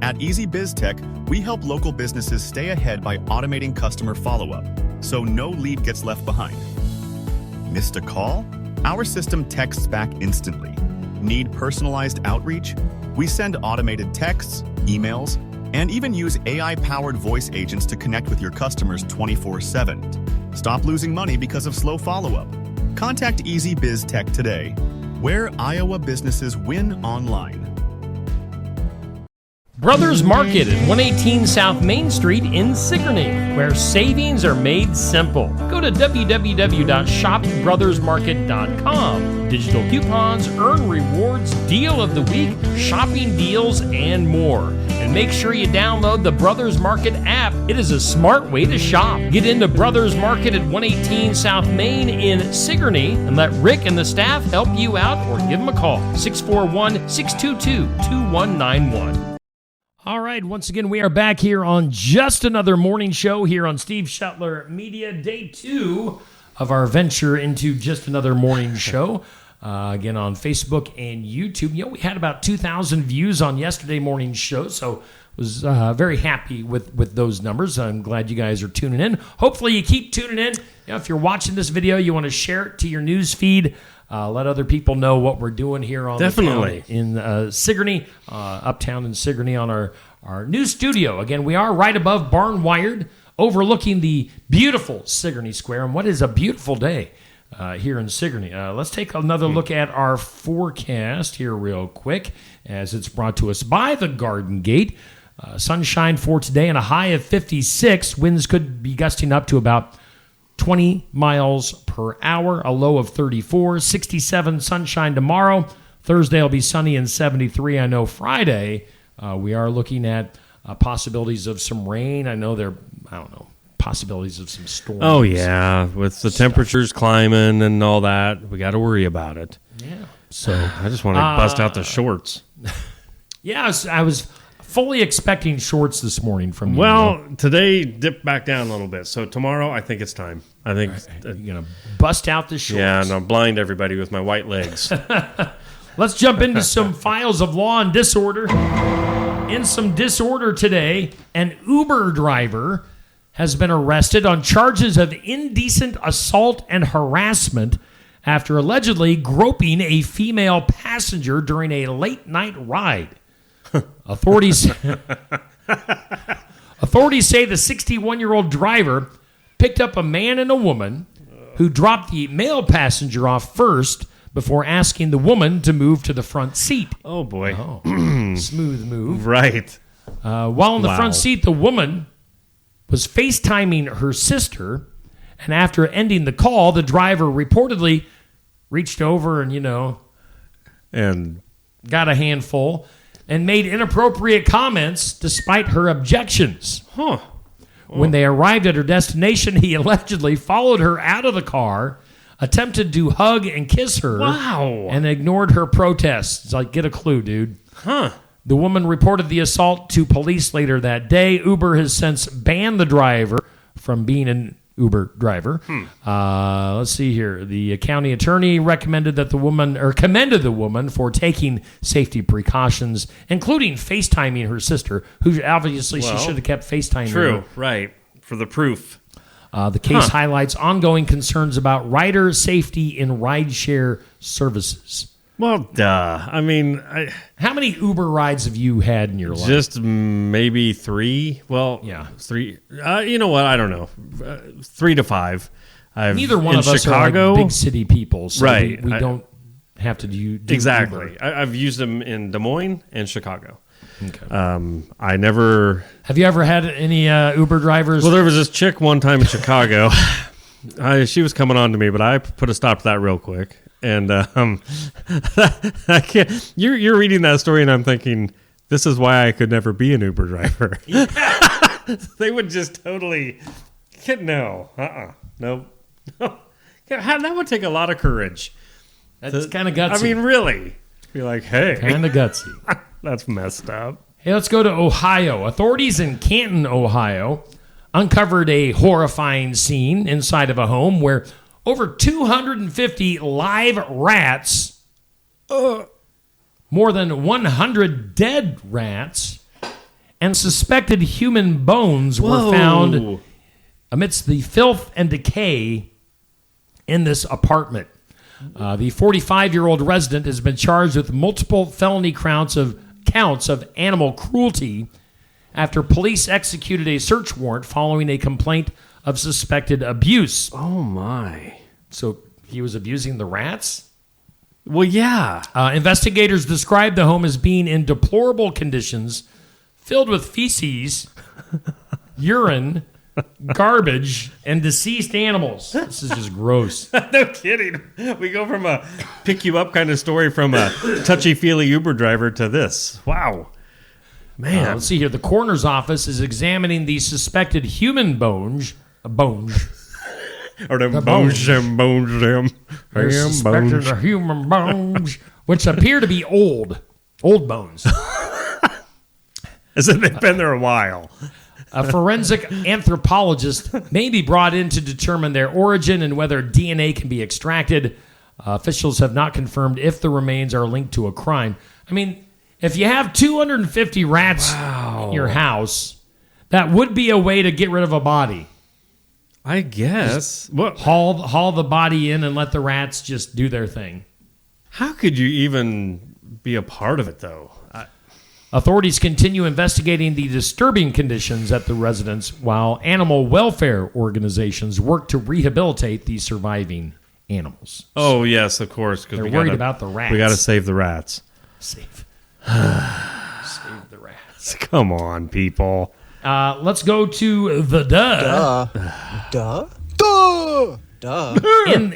S19: At Easy Biz Tech, we help local businesses stay ahead by automating customer follow-up, so no lead gets left behind. Missed a call? Our system texts back instantly. Need personalized outreach? We send automated texts, emails, and even use AI-powered voice agents to connect with your customers 24/7. Stop losing money because of slow follow-up. Contact Easy Biz Tech today, where Iowa businesses win online.
S1: Brothers Market at 118 South Main Street in Sigourney, where savings are made simple. Go to www.shopbrothersmarket.com. Digital coupons, earn rewards, deal of the week, shopping deals, and more. And make sure you download the Brothers Market app. It is a smart way to shop. Get into Brothers Market at 118 South Main in Sigourney and let Rick and the staff help you out, or give them a call, 641-622-2191. All right, once again, we are back here on Just Another Morning Show here on Steve Shuttler Media, day 2 of our venture into Just Another Morning Show. Again, on Facebook and YouTube. You know, we had about 2,000 views on yesterday morning's show, so was very happy with those numbers. I'm glad you guys are tuning in. Hopefully you keep tuning in. You know, if you're watching this video, you want to share it to your news feed. Let other people know what we're doing here on
S4: Definitely.
S1: The town in Sigourney, uptown in Sigourney on our new studio. Again, we are right above Barn Wired, overlooking the beautiful Sigourney Square. And what is a beautiful day here in Sigourney. Let's take another look at our forecast here real quick, as it's brought to us by the Garden Gate. Sunshine for today and a high of 56. Winds could be gusting up to about 20 miles per hour, a low of 34, 67 sunshine tomorrow. Thursday will be sunny and 73. I know Friday we are looking at possibilities of some rain. I know possibilities of some storms.
S4: Oh, yeah. With the temperatures climbing and all that, we got to worry about it.
S1: Yeah.
S4: So I just want to bust out the shorts.
S1: Yeah, I was fully expecting shorts this morning from you.
S4: Well, today dipped back down a little bit. So tomorrow, I think it's time. I think
S1: you're going to bust out the shorts.
S4: Yeah, and I'll blind everybody with my white legs.
S1: Let's jump into some files of law and disorder. In some disorder today, an Uber driver has been arrested on charges of indecent assault and harassment after allegedly groping a female passenger during a late-night ride. Authorities say the 61-year-old driver picked up a man and a woman who dropped the male passenger off first before asking the woman to move to the front seat.
S4: Oh, boy.
S1: Oh, smooth move.
S4: Right.
S1: While in the front seat, the woman was FaceTiming her sister, and after ending the call, the driver reportedly reached over and got a handful and made inappropriate comments despite her objections.
S4: Huh.
S1: When they arrived at her destination, he allegedly followed her out of the car, attempted to hug and kiss her, and ignored her protests. It's like, get a clue, dude.
S4: Huh.
S1: The woman reported the assault to police later that day. Uber has since banned the driver from being an Uber driver. Let's see here. The county attorney commended the woman for taking safety precautions, including FaceTiming her sister, who obviously she should have kept FaceTiming her.
S4: True, right, for the proof.
S1: The case highlights ongoing concerns about rider safety in rideshare services.
S4: Well, duh. I mean,
S1: how many Uber rides have you had in your life?
S4: Just maybe 3. Well,
S1: yeah,
S4: 3. You know what? I don't know. 3 to 5.
S1: Neither one of us
S4: Chicago,
S1: are like big city people, so
S4: right?
S1: we don't have to do
S4: exactly.
S1: Uber.
S4: I've used them in Des Moines and Chicago.
S1: Okay.
S4: I never.
S1: Have you ever had any Uber drivers?
S4: Well, there was this chick one time in Chicago. She was coming on to me, but I put a stop to that real quick. And I can't. You're reading that story, and I'm thinking, this is why I could never be an Uber driver. They would just totally. No. Nope. No. That would take a lot of courage.
S1: That's kind of gutsy.
S4: I mean, really. Be like, hey.
S1: Kind of gutsy.
S4: That's messed up.
S1: Hey, let's go to Ohio. Authorities in Canton, Ohio, uncovered a horrifying scene inside of a home where over 250 live rats, more than 100 dead rats, and suspected human bones were found amidst the filth and decay in this apartment. The 45-year-old resident has been charged with multiple felony counts of animal cruelty after police executed a search warrant following a complaint of suspected abuse.
S4: Oh, my.
S1: So he was abusing the rats?
S4: Well, yeah.
S1: Investigators described the home as being in deplorable conditions, filled with feces, urine, garbage, and deceased animals. This is just gross.
S4: No kidding. We go from a pick you up kind of story from a touchy-feely Uber driver to this. Wow. Man.
S1: Let's see here. The coroner's office is examining the suspected human bones.
S4: Or them bones, them.
S1: They're suspected of human bones, which appear to be old bones.
S4: As if they've been there a while.
S1: A forensic anthropologist may be brought in to determine their origin and whether DNA can be extracted. Officials have not confirmed if the remains are linked to a crime. I mean, if you have 250 rats in your house, that would be a way to get rid of a body.
S4: I guess.
S1: What? Haul the body in and let the rats just do their thing.
S4: How could you even be a part of it, though?
S1: Authorities continue investigating the disturbing conditions at the residence while animal welfare organizations work to rehabilitate the surviving animals.
S4: Oh, yes, of course.
S1: They're worried about the rats.
S4: We got to save the rats.
S1: Save the rats.
S4: Come on, people.
S1: Let's go to the duh.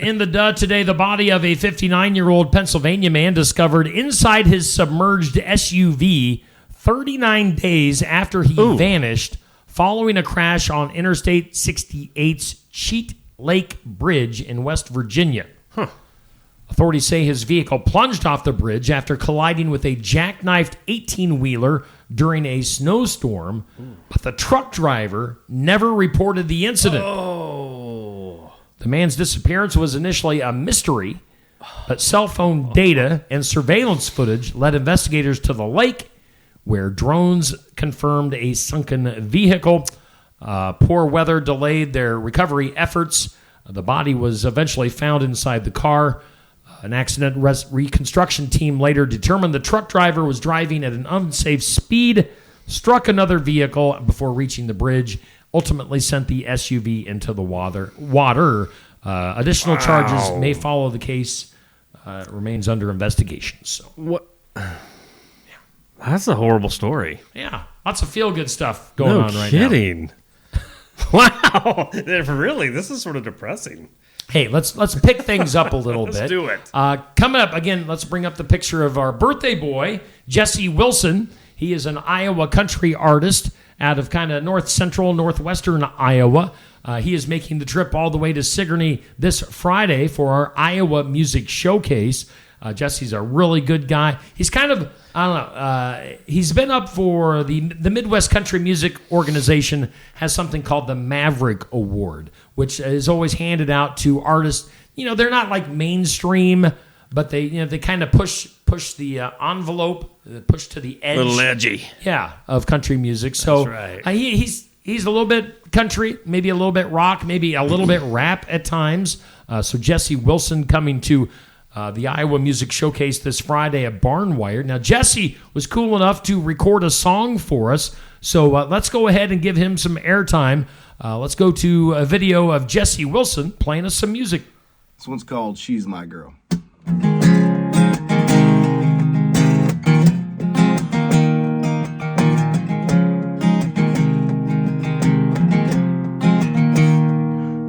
S1: In the duh today, the body of a 59-year-old Pennsylvania man discovered inside his submerged SUV 39 days after he vanished following a crash on Interstate 68's Cheat Lake Bridge in West Virginia. Authorities say his vehicle plunged off the bridge after colliding with a jackknifed 18-wheeler during a snowstorm, but the truck driver never reported the incident. The man's disappearance was initially a mystery, but cell phone data and surveillance footage led investigators to the lake, where drones confirmed a sunken vehicle. Poor weather delayed their recovery efforts. The body was eventually found inside the car. An accident reconstruction team later determined the truck driver was driving at an unsafe speed, struck another vehicle before reaching the bridge, ultimately sent the SUV into the water. Additional charges may follow the case. It remains under investigation. So
S4: what? That's a horrible story.
S1: Yeah, lots of feel-good stuff going on right now.
S4: No kidding. Wow. Really, this is sort of depressing.
S1: Hey, let's pick things up a little bit.
S4: Let's do it.
S1: Coming up, again, let's bring up the picture of our birthday boy, Jesse Wilson. He is an Iowa country artist out of kind of northwestern Iowa. He is making the trip all the way to Sigourney this Friday for our Iowa Music Showcase. Jesse's a really good guy. He's kind of, I don't know, he's been up for the Midwest Country Music Organization has something called the Maverick Award, which is always handed out to artists. You know, they're not like mainstream, but they kind of push the envelope, push to the edge.
S4: A little edgy.
S1: Yeah, of country music. So
S4: that's right.
S1: He's a little bit country, maybe a little bit rock, maybe a little bit rap at times. So Jesse Wilson coming to the Iowa Music Showcase this Friday at Barnwire. Now, Jesse was cool enough to record a song for us, so let's go ahead and give him some airtime. Let's go to a video of Jesse Wilson playing us some music.
S20: This one's called She's My Girl.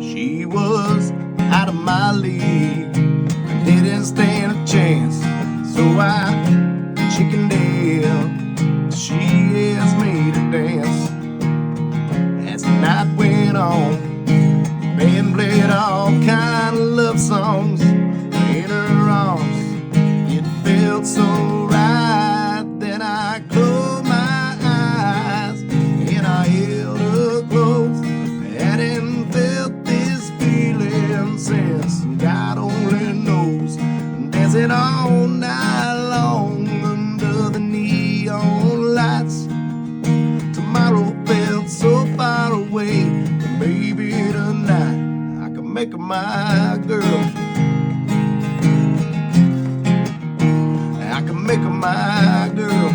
S20: She was out of my league, didn't stand a chance, so I chickened out. She asked me to dance. As the night went on, band played all kind of love songs in her arms. It felt so right that I closed my eyes and I held her close. Hadn't felt this feeling since God only knows. Dancing all night long under the neon lights. Tomorrow felt so far away, but maybe tonight I can make her my girl. I can make her my girl.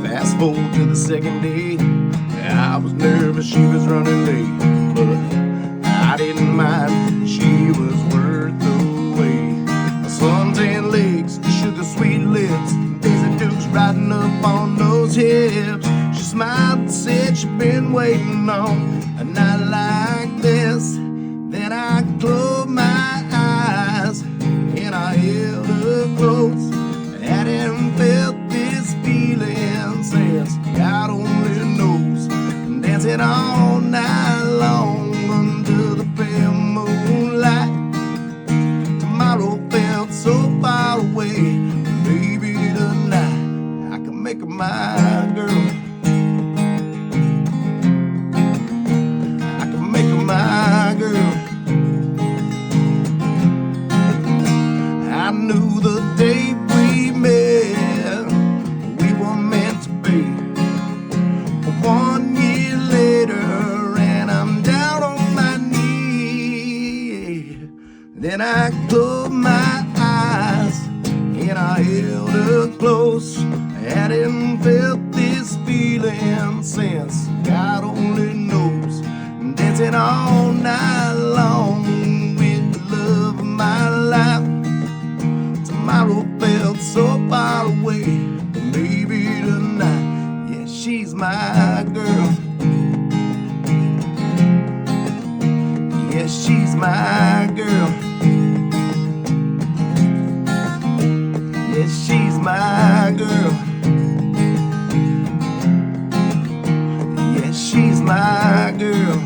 S20: Fast forward to the second day, I was nervous she was running late, but I didn't mind, she was worth the wait. Her suntan legs, sugar sweet been waiting on a night like this. Then I closed my eyes and I held her close. I hadn't felt this feeling since God only knows. Dancing all night long under the pale moonlight. Tomorrow felt so far away. Maybe tonight I can make her my girl. I can make her my girl. I knew the day we met we were meant to be. 1 year later and I'm down on my knee. Then I closed my eyes and I held her close. I hadn't felt this feeling since God only knows. Dancing all night long with the love of my life. Tomorrow felt so far away, but maybe tonight, yeah, she's my girl. Yeah, she's my girl. Yeah, she's my girl. Yeah, she's my girl.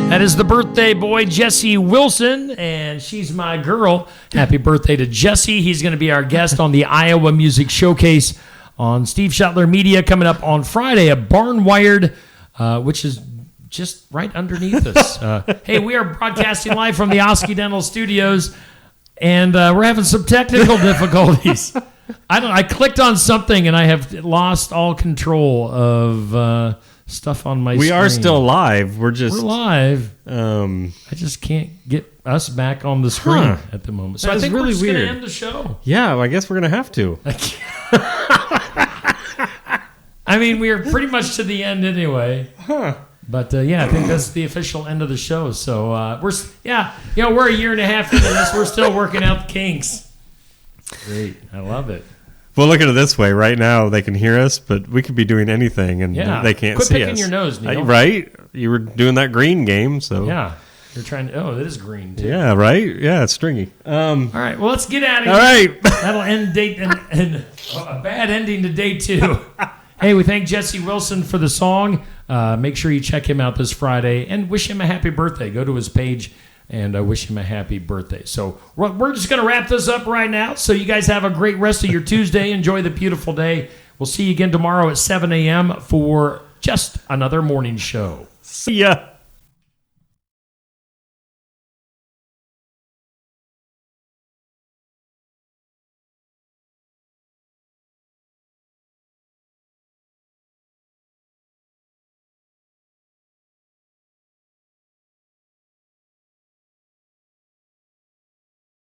S1: That is the birthday boy, Jesse Wilson, and she's my girl. Happy birthday to Jesse. He's going to be our guest on the Iowa Music Showcase on Steve Shuttler Media coming up on Friday at Barnwired, which is just right underneath us. Hey, we are broadcasting live from the Oski Dental Studios, and we're having some technical difficulties. I clicked on something, and I have lost all control of stuff on my screen.
S4: We are still live. We're
S1: live. I just can't get us back on the screen at the moment. So I think
S4: really
S1: we're just
S4: weird.
S1: going to end the show.
S4: Yeah, well, I guess we're going to have to.
S1: I mean, we are pretty much to the end anyway. But yeah, I think that's the official end of the show. So we're a year and a half into this. We're still working out the kinks. Great. I love it.
S4: Well, look at it this way. Right now, they can hear us, but we could be doing anything, and they can't
S1: Quit
S4: see us.
S1: picking your nose, Neil.
S4: Right? You were doing that green game, so
S1: yeah. You're trying to. Oh, it is green too.
S4: Yeah, right. Yeah, it's stringy.
S1: All right. Well, let's get out of here.
S4: All right.
S1: That'll end and a bad ending to day 2. Hey, we thank Jesse Wilson for the song. Make sure you check him out this Friday and wish him a happy birthday. Go to his page and wish him a happy birthday. So we're just going to wrap this up right now. So you guys have a great rest of your Tuesday. Enjoy the beautiful day. We'll see you again tomorrow at 7 a.m. for just another morning show.
S4: See ya.